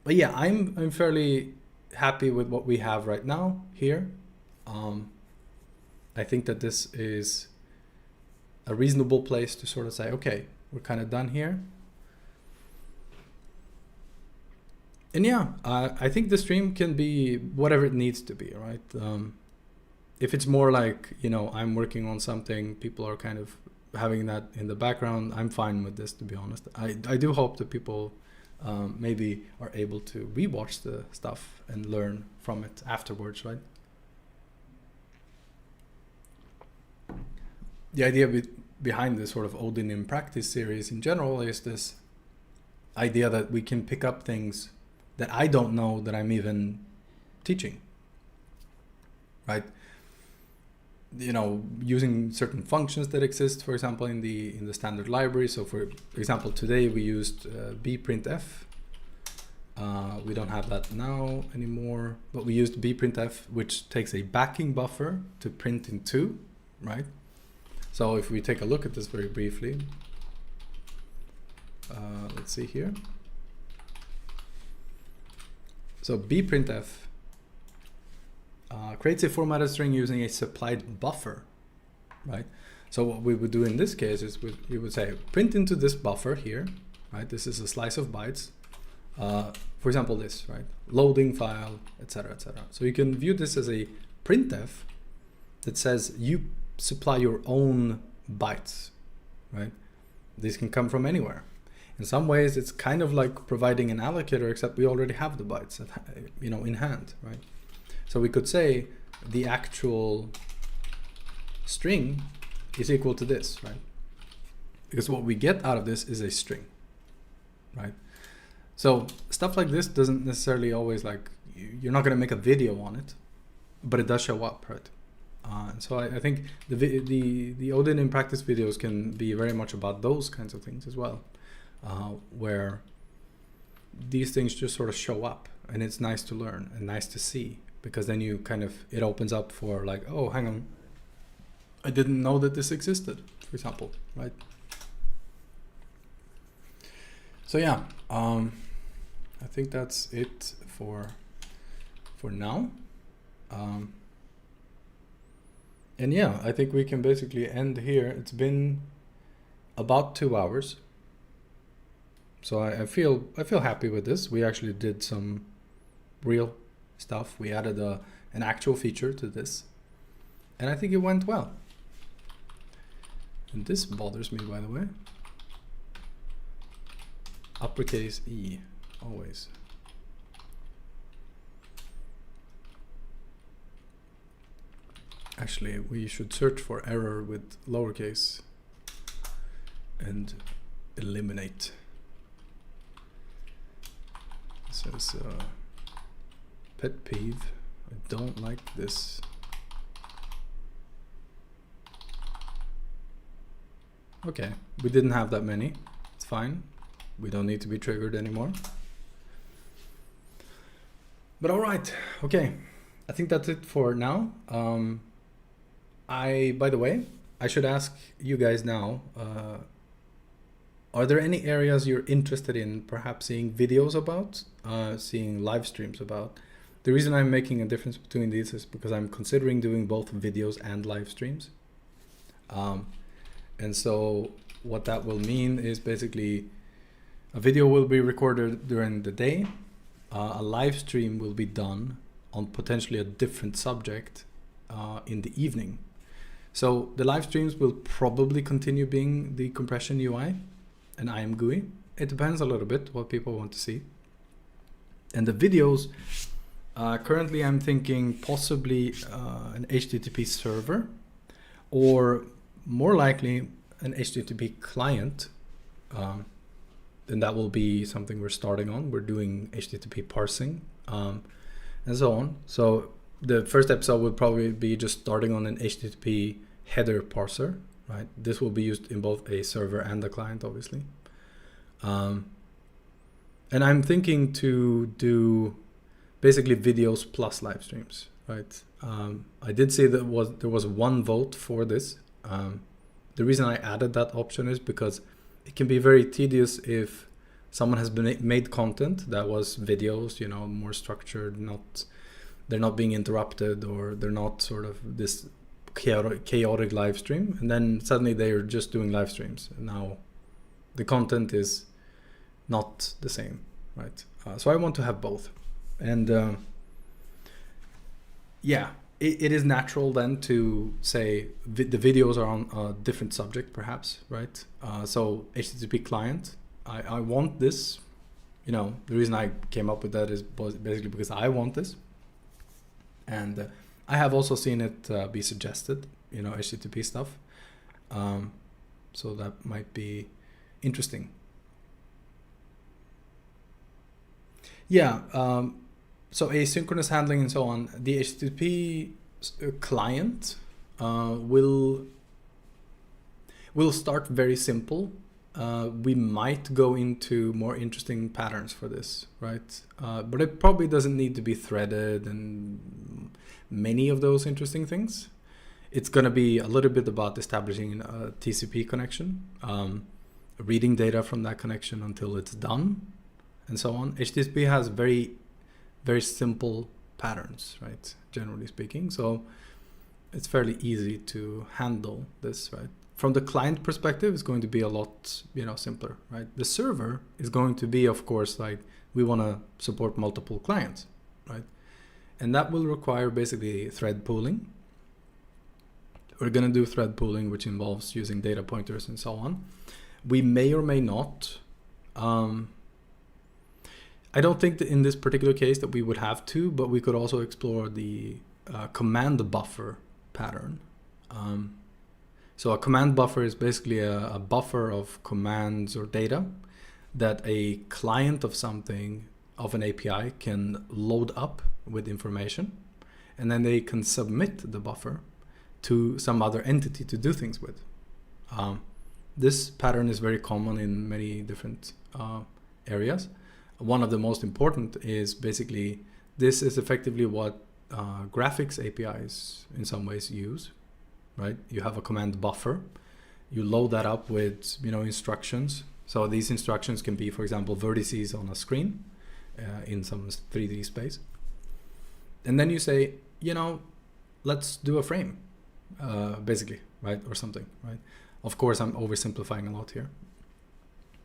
But yeah, I'm fairly happy with what we have right now here. I think that this is a reasonable place to sort of say, okay, we're kind of done here. And yeah, I think the stream can be whatever it needs to be, right? If it's more like, you know, I'm working on something, people are kind of having that in the background, I'm fine with this, to be honest. I do hope that people maybe are able to rewatch the stuff and learn from it afterwards, right? The idea behind this sort of Odin in Practice series in general is this idea that we can pick up things that I don't know that I'm even teaching, right? You know, using certain functions that exist, for example, in the standard library. So for example, today we used bprintf. We don't have that now anymore, but we used bprintf, which takes a backing buffer to print in 2, right? So if we take a look at this very briefly, let's see here. So bprintf creates a formatted string using a supplied buffer, right? So what we would do in this case is we would say print into this buffer here, right? This is a slice of bytes. For example, this, right? Loading file, etc., etc. So you can view this as a printf that says you supply your own bytes, right? These can come from anywhere. In some ways, it's kind of like providing an allocator, except we already have the bytes, you know, in hand, right? So we could say the actual string is equal to this, right? Because what we get out of this is a string, right? So stuff like this doesn't necessarily always, like, you're not going to make a video on it, but it does show up, right? And so I think the Odin in Practice videos can be very much about those kinds of things as well. Where these things just sort of show up, and it's nice to learn and nice to see, because then you kind of, it opens up for like, oh, hang on, I didn't know that this existed, for example, right? So yeah, I think that's it for now. And yeah, I think we can basically end here. It's been about 2 hours. So I feel happy with this. We actually did some real stuff. We added an actual feature to this, and I think it went well. And this bothers me, by the way. Uppercase E, always. Actually, we should search for error with lowercase and eliminate. Says pet peeve. I don't like this. Okay, we didn't have that many. It's fine. We don't need to be triggered anymore. But all right, okay. I think that's it for now. By the way, I should ask you guys now, are there any areas you're interested in perhaps seeing videos about, seeing live streams about? The reason I'm making a difference between these is because I'm considering doing both videos and live streams. And so what that will mean is basically a video will be recorded during the day. A live stream will be done on potentially a different subject in the evening. So the live streams will probably continue being the compression UI and IM GUI. It depends a little bit what people want to see. And the videos, currently I'm thinking possibly an HTTP server, or more likely an HTTP client. And that will be something we're starting on. We're doing HTTP parsing and so on. So the first episode will probably be just starting on an HTTP header parser, right? This will be used in both a server and a client, obviously. And I'm thinking to do basically videos plus live streams, right? I did say that there was one vote for this. The reason I added that option is because it can be very tedious if someone has been made content that was videos, you know, more structured, they're not being interrupted, or they're not sort of this chaotic live stream, and then suddenly they're just doing live streams, and now the content is not the same, right? So I want to have both. And yeah, it is natural then to say the videos are on a different subject, perhaps, right? So HTTP client, I want this, you know, the reason I came up with that is basically because I want this. And I have also seen it be suggested, you know, HTTP stuff. So that might be interesting. Yeah, so asynchronous handling and so on. The HTTP client will start very simple. We might go into more interesting patterns for this, right? But it probably doesn't need to be threaded and many of those interesting things. It's going to be a little bit about establishing a TCP connection, reading data from that connection until it's done, and so on. HTTP has very, very simple patterns, right? Generally speaking. So it's fairly easy to handle this, right? From the client perspective, it's going to be a lot, you know, simpler, right? The server is going to be, of course, like we want to support multiple clients, right? And that will require basically thread pooling. We're going to do thread pooling, which involves using data pointers and so on. We may or may not. I don't think that in this particular case that we would have to, but we could also explore the command buffer pattern. So a command buffer is basically a buffer of commands or data that a client of something, of an API, can load up with information, and then they can submit the buffer to some other entity to do things with. This pattern is very common in many different areas. One of the most important is basically, this is effectively what graphics APIs in some ways use, right? You have a command buffer, you load that up with, you know, instructions. So these instructions can be, for example, vertices on a screen in some 3D space. And then you say, you know, let's do a frame, basically, right? Or something, right? Of course, I'm oversimplifying a lot here.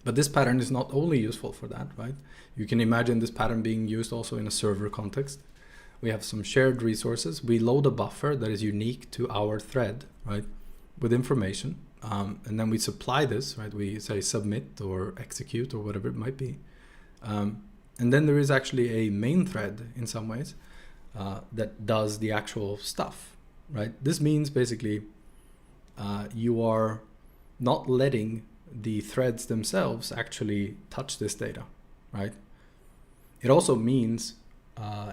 But this pattern is not only useful for that, right? You can imagine this pattern being used also in a server context. We have some shared resources. We load a buffer that is unique to our thread, right? With information. And then we supply this, right? We say submit or execute or whatever it might be. And then there is actually a main thread in some ways that does the actual stuff, right? This means basically you are not letting the threads themselves actually touch this data, right? It also means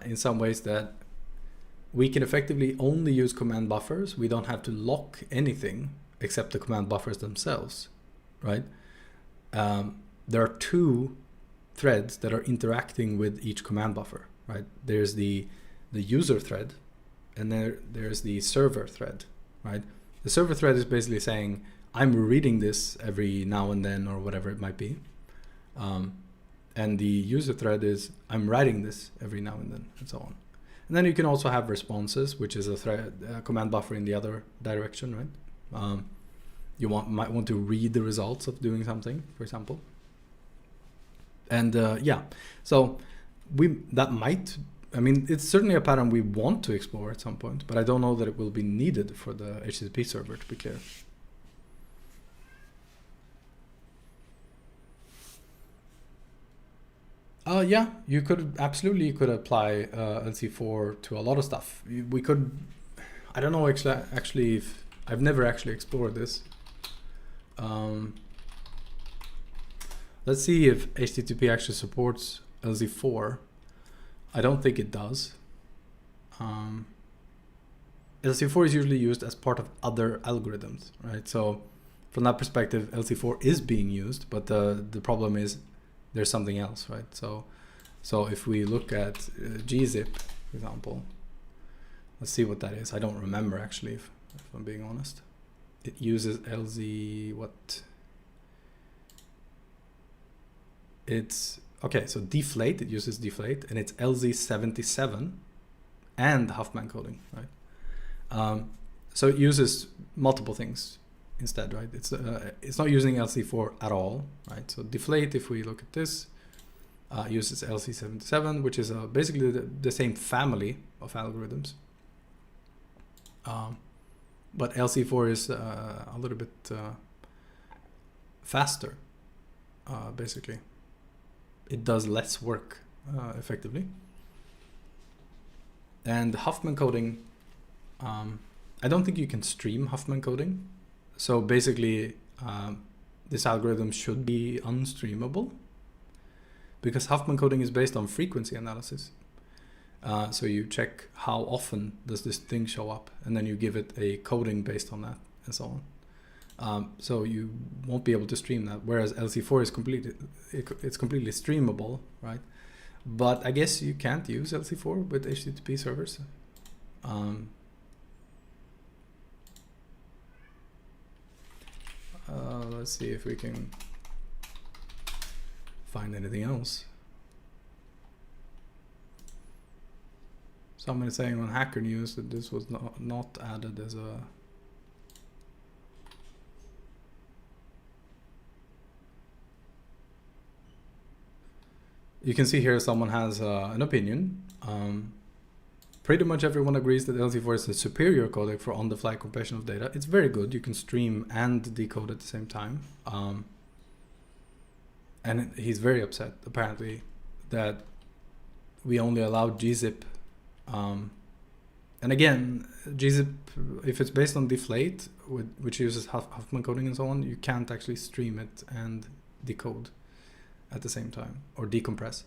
in some ways that we can effectively only use command buffers. We don't have to lock anything except the command buffers themselves, right? There are two threads that are interacting with each command buffer, right? There's the user thread, and there's the server thread, right? The server thread is basically saying, I'm reading this every now and then, or whatever it might be. And the user thread is, I'm writing this every now and then, and so on. And then you can also have responses, which is a command buffer in the other direction, right? you might want to read the results of doing something, for example. And yeah, so it's certainly a pattern we want to explore at some point, but I don't know that it will be needed for the HTTP server, to be clear. Yeah, you could absolutely apply LC4 to a lot of stuff. We could, I don't know actually if I've never actually explored this. Let's see if HTTP actually supports LC4. I don't think it does. LC4 is usually used as part of other algorithms, right? So from that perspective, LC4 is being used, but the problem is there's something else, right? So if we look at gzip, for example, let's see what that is. I don't remember actually, if I'm being honest. It uses LZ what? It's okay. So deflate. It uses deflate, and it's LZ77 and Huffman coding, right? So it uses multiple things instead, right? It's not using LC4 at all, right? So deflate, if we look at this, uses LC77, which is basically the same family of algorithms. But LC4 is a little bit faster, basically. It does less work, effectively. And Huffman coding, I don't think you can stream Huffman coding. So basically, this algorithm should be unstreamable because Huffman coding is based on frequency analysis. So you check how often does this thing show up, and then you give it a coding based on that, and so on. So you won't be able to stream that, whereas LC4 is completely streamable, right? But I guess you can't use LC4 with HTTP servers. Let's see if we can find anything else. Someone is saying on Hacker News that this was not added as a... You can see here someone has an opinion. Pretty much everyone agrees that LC4 is a superior codec for on-the-fly compression of data. It's very good. You can stream and decode at the same time. And he's very upset, apparently, that we only allowed gzip. And again, gzip, if it's based on deflate, which uses Huffman coding and so on, you can't actually stream it and decode at the same time, or decompress.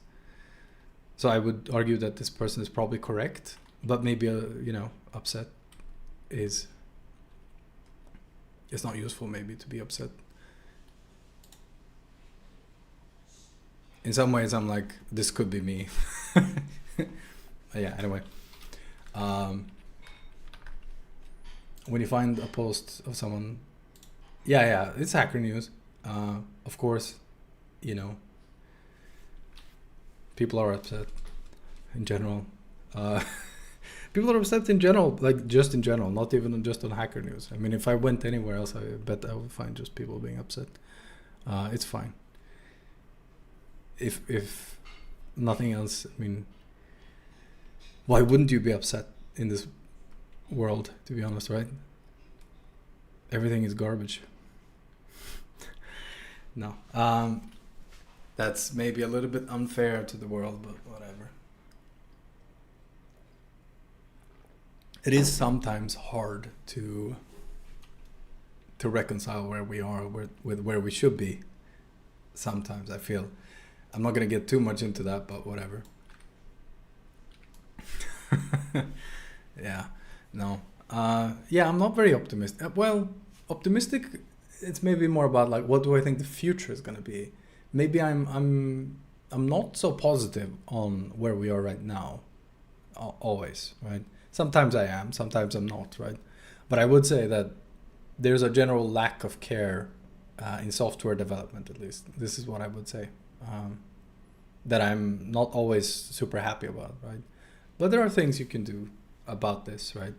So I would argue that this person is probably correct, but maybe upset is... It's not useful maybe to be upset. In some ways I'm like, this could be me. Yeah, anyway. When you find a post of someone... Yeah, it's Hacker News. Of course, people are upset in general. People are upset in general, like just in general, not even just on Hacker News. I mean, if I went anywhere else, I bet I would find just people being upset. It's fine. If nothing else, I mean, why wouldn't you be upset in this world, to be honest, right? Everything is garbage. No. That's maybe a little bit unfair to the world, but whatever. It is sometimes hard to reconcile where we are with where we should be. Sometimes I feel. I'm not going to get too much into that, but whatever. Yeah, no. Yeah, I'm not very optimistic. Well, optimistic, it's maybe more about like, what do I think the future is going to be? Maybe I'm not so positive on where we are right now. Always, right? Sometimes I am, sometimes I'm not, right? But I would say that there's a general lack of care in software development, at least. This is what I would say. That I'm not always super happy about, right? But there are things you can do about this, right?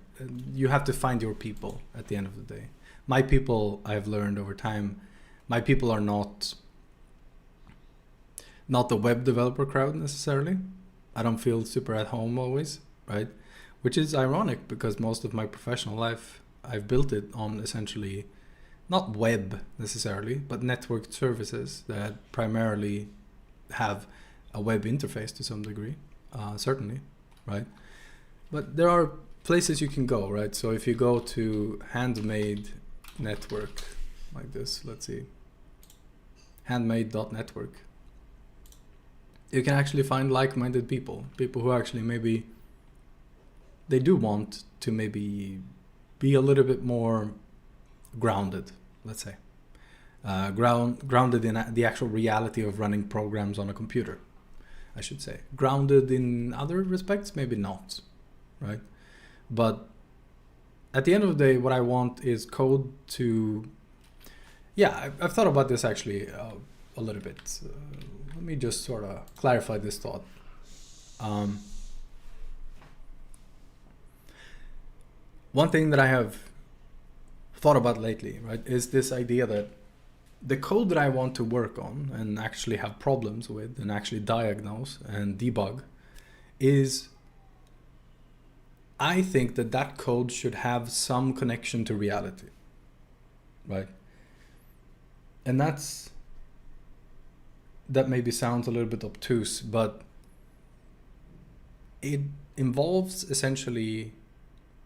You have to find your people at the end of the day. my people, I've learned over time, my people are not the web developer crowd necessarily. I don't feel super at home always, right? Which is ironic because most of my professional life, I've built it on essentially not web necessarily, but networked services that primarily have a web interface to some degree, certainly, right? But there are places you can go, right? So if you go to handmade network like this, let's see, handmade.network, you can actually find like-minded people who actually maybe they do want to maybe be a little bit more grounded, let's say, grounded in the actual reality of running programs on a computer, I should say. Grounded in other respects, maybe not, right? But at the end of the day, what I want is code to, yeah, I've thought about this actually a little bit. Let me just sort of clarify this thought. One thing that I have thought about lately, right, is this idea that the code that I want to work on and actually have problems with and actually diagnose and debug is, I think that that code should have some connection to reality, right? And that maybe sounds a little bit obtuse, but it involves essentially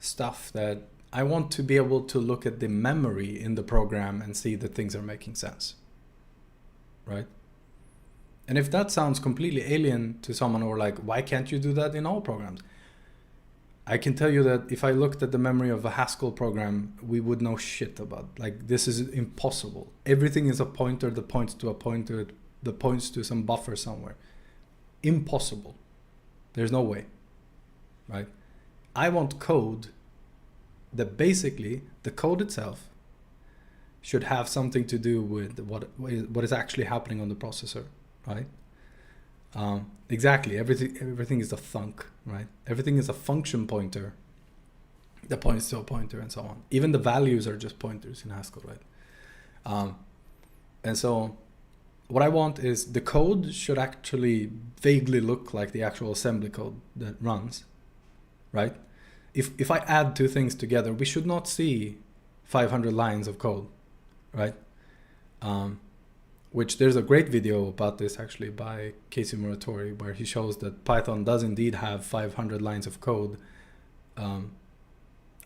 stuff that I want to be able to look at the memory in the program and see that things are making sense, right? And if that sounds completely alien to someone or like, why can't you do that in all programs? I can tell you that if I looked at the memory of a Haskell program, we would know shit about. Like, this is impossible. Everything is a pointer that points to a pointer that points to some buffer somewhere. Impossible. There's no way, right? I want code that basically the code itself should have something to do with what is actually happening on the processor, right? Exactly. Everything is a thunk, right? Everything is a function pointer that points to a pointer and so on. Even the values are just pointers in Haskell, right? And so what I want is the code should actually vaguely look like the actual assembly code that runs, right? If I add two things together, we should not see 500 lines of code, right? Which there's a great video about this actually by Casey Muratori, where he shows that Python does indeed have 500 lines of code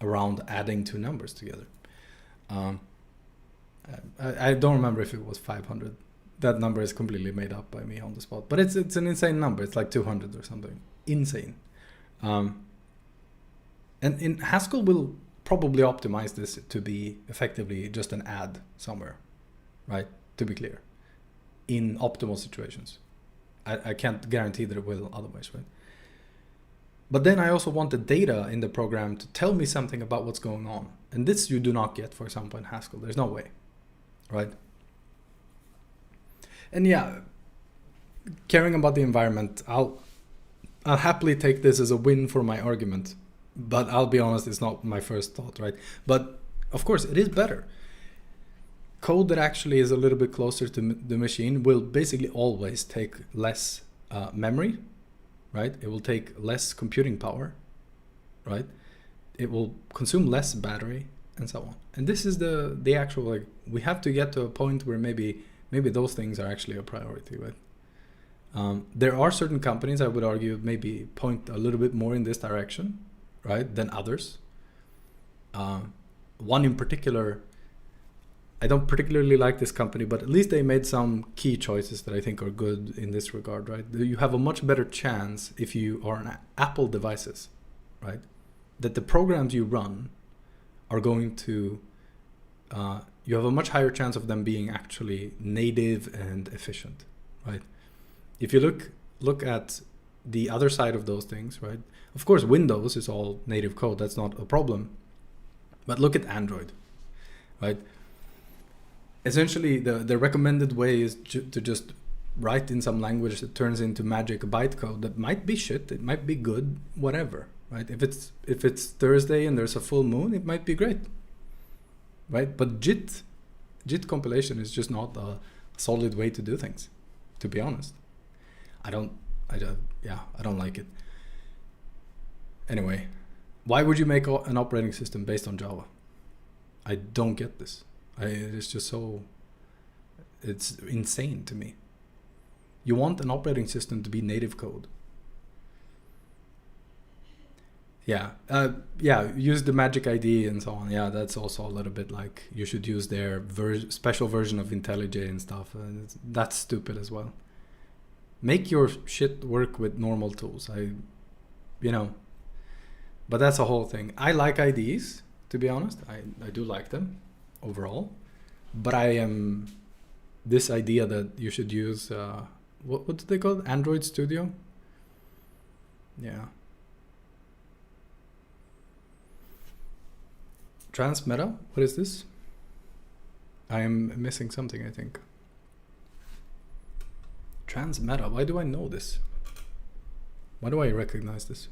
around adding two numbers together. I don't remember if it was 500. That number is completely made up by me on the spot, but it's an insane number. It's like 200 or something. Insane. And in Haskell, we'll probably optimize this to be effectively just an add somewhere, right? To be clear, in optimal situations. I can't guarantee that it will otherwise, right? But then I also want the data in the program to tell me something about what's going on. And this you do not get, for example, in Haskell. There's no way, right? And yeah, caring about the environment, I'll happily take this as a win for my argument. But I'll be honest, it's not my first thought, right? But of course, it is better. Code that actually is a little bit closer to the machine will basically always take less memory, right? It will take less computing power, right? It will consume less battery and so on. And this is the actual, like, we have to get to a point where maybe those things are actually a priority, right? There are certain companies, I would argue, maybe point a little bit more in this direction, right, than others. One in particular, I don't particularly like this company, but at least they made some key choices that I think are good in this regard, right? You have a much better chance if you are on Apple devices, right? That the programs you run are going to, you have a much higher chance of them being actually native and efficient, right? If you look at the other side of those things, right? Of course, Windows is all native code. That's not a problem. But look at Android, right? Essentially, the recommended way is to just write in some language that turns into magic bytecode that might be shit, it might be good, whatever, right? If it's Thursday and there's a full moon, it might be great, right? But JIT compilation is just not a solid way to do things, to be honest. I don't like it. Anyway, why would you make an operating system based on Java? I don't get this. It's just so, it's insane to me. You want an operating system to be native code. Yeah, use the magic ID and so on. Yeah, that's also a little bit like you should use their special version of IntelliJ and stuff. That's stupid as well. Make your shit work with normal tools. But that's a whole thing. I like IDs, to be honest. I do like them overall. But I am this idea that you should use, what do they call it? Android Studio? Yeah. Transmeta? What is this? I am missing something, I think. Transmeta, why do I know this? Why do I recognize this?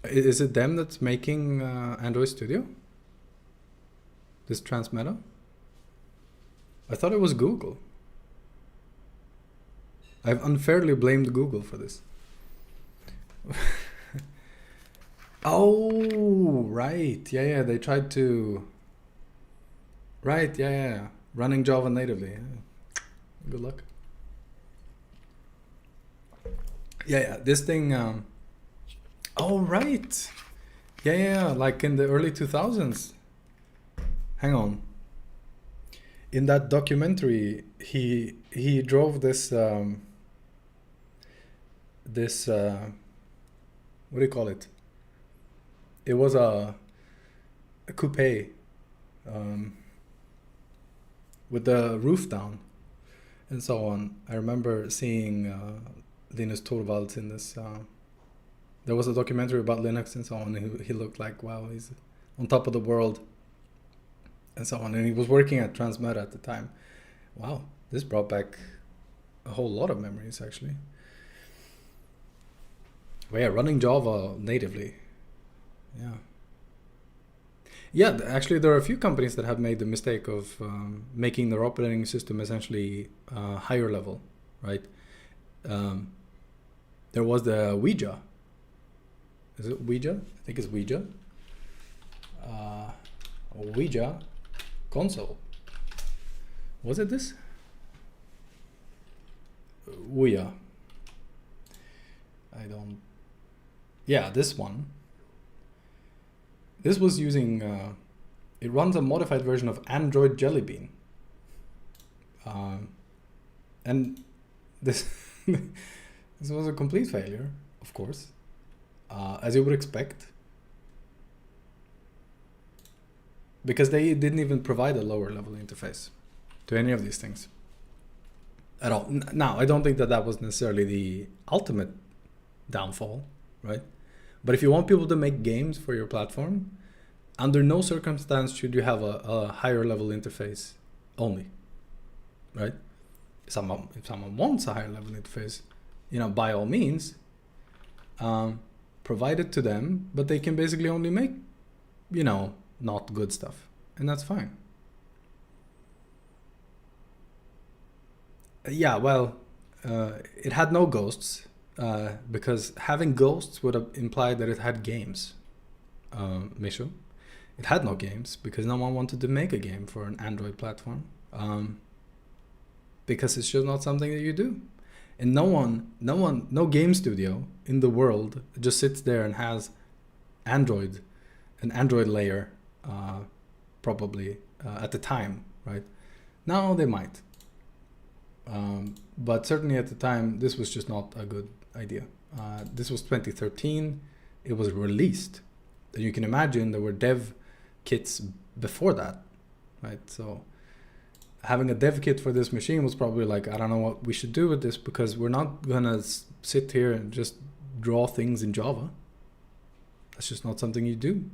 Is it them that's making Android Studio? This Transmeta? I thought it was Google. I've unfairly blamed Google for this. Oh, right. Yeah, they tried to... Right, yeah. Running Java natively. Good luck. Yeah, this thing... Oh, right. Yeah, like in the early 2000s. Hang on. In that documentary, he drove this... what do you call it? It was a coupe with the roof down and so on. I remember seeing Linus Torvalds in this. There was a documentary about Linux and so on. And he looked like, wow, he's on top of the world and so on. And he was working at Transmeta at the time. Wow, this brought back a whole lot of memories, actually. But yeah, running Java natively. Yeah, actually there are a few companies that have made the mistake of making their operating system essentially higher level, right? There was the Ouija. Is it Ouija? I think it's Ouija. Ouija console. Was it this? Ouija. Yeah, this one. This was using, it runs a modified version of Android Jelly Bean. And this, this was a complete failure, of course, as you would expect. Because they didn't even provide a lower level interface to any of these things at all. Now, I don't think that was necessarily the ultimate downfall, right? But if you want people to make games for your platform, under no circumstance should you have a higher level interface only, right? If someone wants a higher level interface, by all means, provide it to them, but they can basically only make, not good stuff, and that's fine. Yeah, well, it had no ghosts. Because having ghosts would have implied that it had games. Mishu. It had no games because no one wanted to make a game for an Android platform. Because it's just not something that you do. And no game studio in the world just sits there and has an Android layer, probably at the time, right? Now they might. But certainly at the time, this was just not a good idea. This was 2013. It was released. And you can imagine there were dev kits before that, right? So having a dev kit for this machine was probably like, I don't know what we should do with this because we're not gonna sit here and just draw things in Java. That's just not something you do.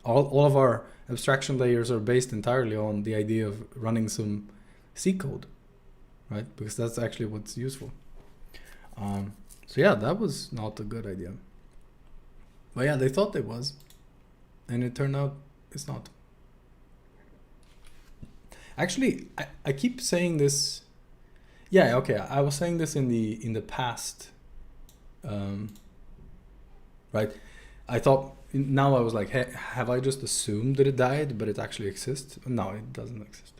All of our abstraction layers are based entirely on the idea of running some C code, right? Because that's actually what's useful. So yeah, that was not a good idea. But yeah, they thought it was. and it turned out it's not. Actually, I keep saying this. Yeah, okay. I was saying this in the past, right? I thought, now I was like, hey, have I just assumed that it died, but it actually exists? No, it doesn't exist.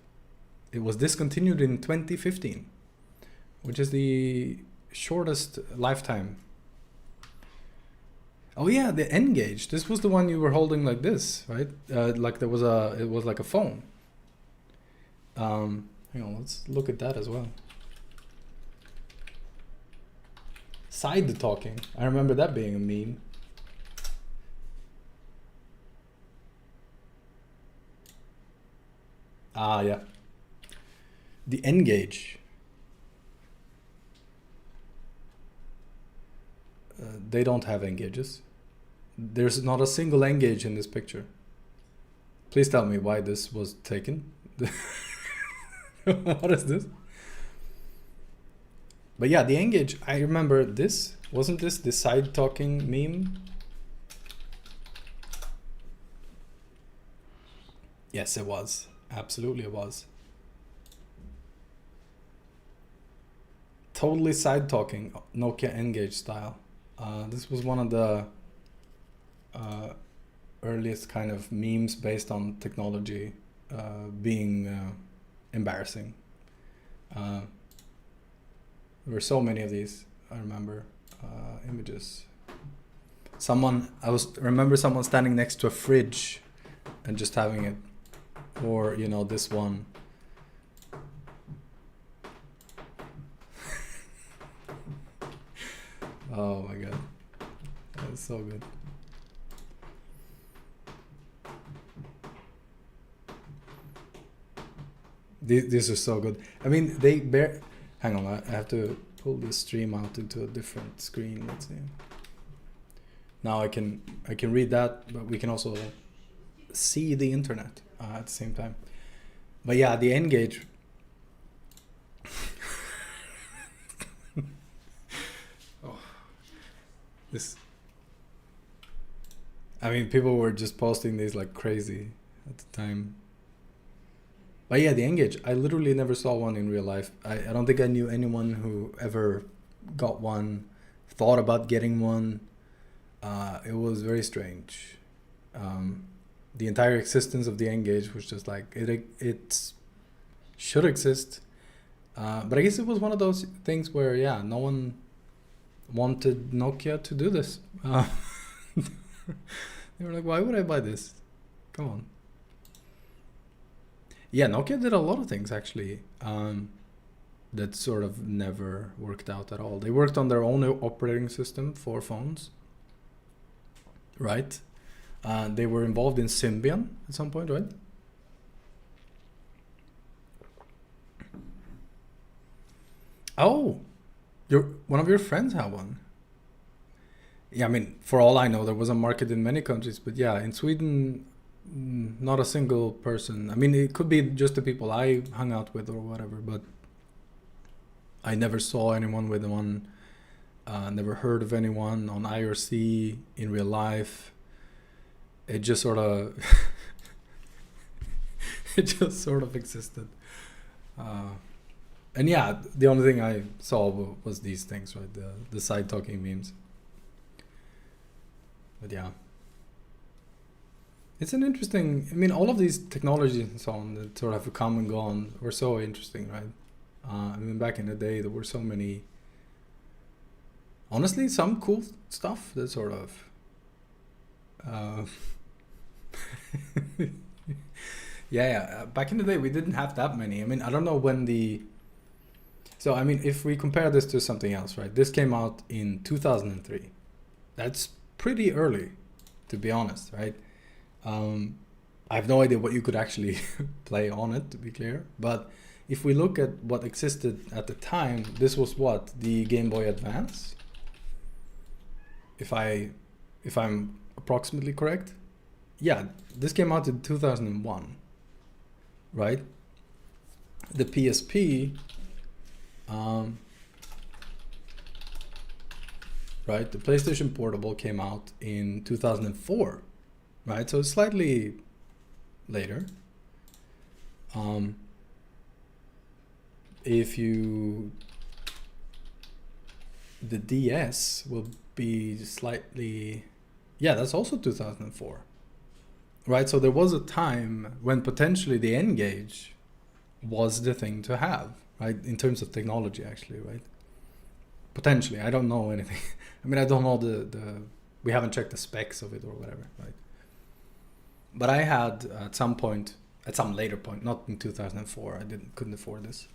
It was discontinued in 2015, which is the shortest lifetime. Oh yeah, the N-Gage. This was the one you were holding like this, right? Like it was like a phone. Hang on, let's look at that as well. Side talking. I remember that being a meme. Ah, yeah. The N-Gage. They don't have N-Gages. There's not a single N-Gage in this picture. Please tell me why this was taken. What is this? But yeah, the N-Gage, I remember this. Wasn't this the side talking meme? Yes, it was. Absolutely it was. Totally side talking, Nokia N-Gage style. This was one of the earliest kind of memes based on technology being embarrassing. There were so many of these. I remember images. Remember someone standing next to a fridge and just having it, or you know, this one. Oh my god, that's so good. These are so good. I mean, hang on, I have to pull this stream out into a different screen. Let's see. Now I can read that, but we can also see the internet at the same time. But yeah, the N-Gage. Oh, this. I mean, people were just posting these like crazy at the time. But yeah, the N-Gage, I literally never saw one in real life. I don't think I knew anyone who ever got one, thought about getting one. It was very strange. The entire existence of the N-Gage was just like, it should exist. But I guess it was one of those things where, yeah, no one wanted Nokia to do this. They were like, why would I buy this? Come on. Yeah, Nokia did a lot of things actually that sort of never worked out at all. They worked on their own operating system for phones, right? They were involved in Symbian at some point, right? Oh, one of your friends had one. Yeah, I mean, for all I know, there was a market in many countries, but yeah, in Sweden, not a single person. I mean, it could be just the people I hung out with or whatever, but I never saw anyone with one. Never heard of anyone on IRC in real life. It just sort of it just sort of existed. And yeah, the only thing I saw was these things, right? The side talking memes. But yeah, it's an interesting. I mean, all of these technologies and so on that sort of have come and gone were so interesting, right? I mean, back in the day, there were so many. Honestly, some cool stuff that sort of. Yeah, back in the day, we didn't have that many. I mean, I don't know when the. So, I mean, if we compare this to something else, right? This came out in 2003. That's pretty early, to be honest, right? I have no idea what you could actually play on it, to be clear. But if we look at what existed at the time, this was what? The Game Boy Advance? If I'm approximately correct? Yeah, this came out in 2001, right? The PSP, right? The PlayStation Portable came out in 2004, right? So slightly later. If you, the DS will be slightly, yeah, that's also 2004, right? So there was a time when potentially the N-Gage was the thing to have, right? In terms of technology, actually, right? Potentially, I don't know anything. I mean, I don't know we haven't checked the specs of it or whatever, right? But I had at some point, at some later point, not in 2004, I couldn't afford this.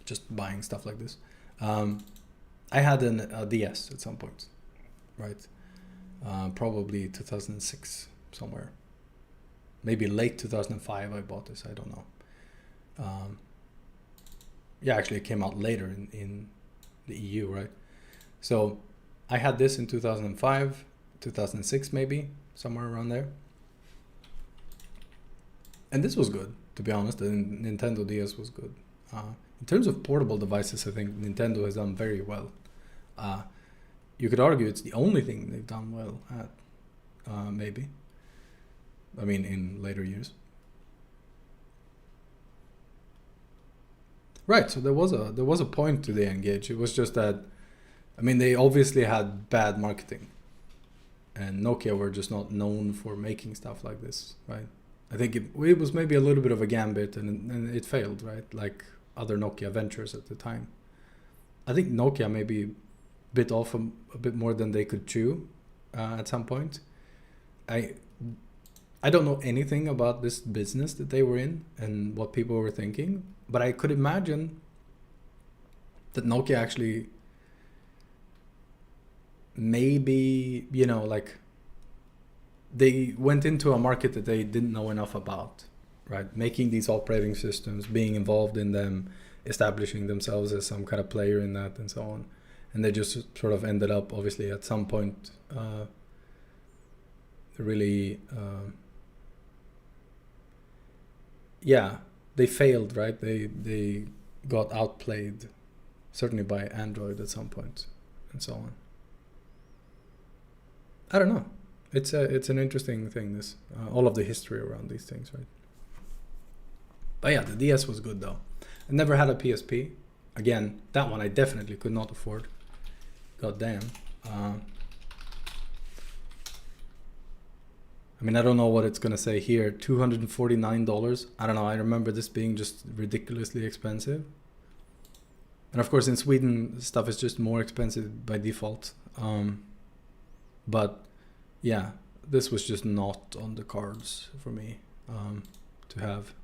Just buying stuff like this. I had a DS at some point, right? Probably 2006 somewhere. Maybe late 2005 I bought this, I don't know. Yeah, actually it came out later in the EU, right? So I had this in 2005, 2006 maybe, somewhere around there. And this was good, to be honest. The Nintendo DS was good. In terms of portable devices, I think Nintendo has done very well. You could argue it's the only thing they've done well at, maybe. I mean, in later years. Right, so there was a point to the N-Gage. It was just that, I mean, they obviously had bad marketing, and Nokia were just not known for making stuff like this, right? I think it was maybe a little bit of a gambit, and it failed, right? Like other Nokia ventures at the time. I think Nokia maybe bit off a bit more than they could chew at some point. I don't know anything about this business that they were in and what people were thinking, but I could imagine that Nokia actually maybe, you know, like they went into a market that they didn't know enough about, right? Making these operating systems, being involved in them, establishing themselves as some kind of player in that and so on. And they just sort of ended up, obviously, at some point, really, yeah, they failed, right? They got outplayed, certainly by Android at some point, and so on. I don't know. It's an interesting thing, this all of the history around these things, right? But yeah, the DS was good though. I never had a PSP. Again, that one I definitely could not afford. God damn. I mean, I don't know what it's gonna say here. $249. I don't know. I remember this being just ridiculously expensive. And of course, in Sweden, stuff is just more expensive by default. But yeah, this was just not on the cards for me to have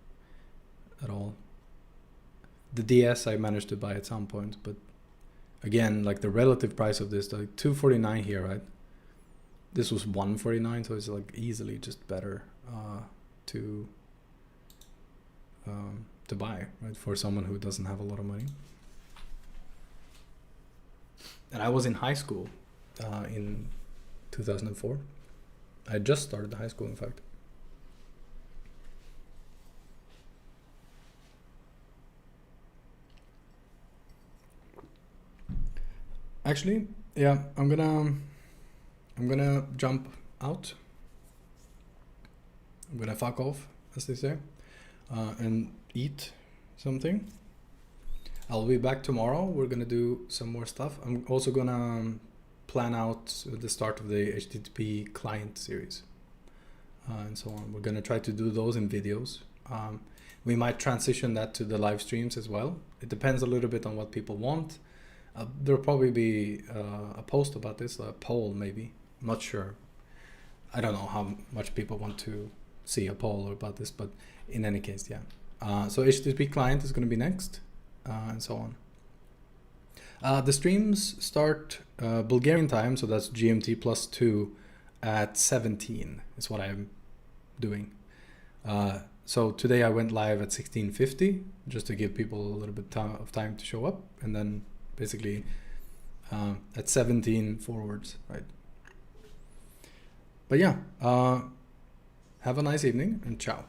at all. The DS I managed to buy at some point, but again, like the relative price of this, like $249 here, right? This was $149, so it's like easily just better to buy, right, for someone who doesn't have a lot of money. And I was in high school in 2004. I just started high school, in fact. Actually, yeah, I'm gonna jump out. I'm gonna fuck off, as they say, and eat something. I'll be back tomorrow. We're gonna do some more stuff. I'm also gonna plan out the start of the HTTP client series and so on. We're gonna try to do those in videos. We might transition that to the live streams as well. It depends a little bit on what people want. There'll probably be a post about this, a poll maybe. I'm not sure. I don't know how much people want to see a poll about this, but in any case, yeah. So HTTP client is going to be next, and so on. The streams start Bulgarian time, so that's GMT +2 at 17 is what I'm doing. So today I went live at 16:50 just to give people a little bit of time to show up, and then basically at 17 forwards, right? But yeah, have a nice evening and ciao.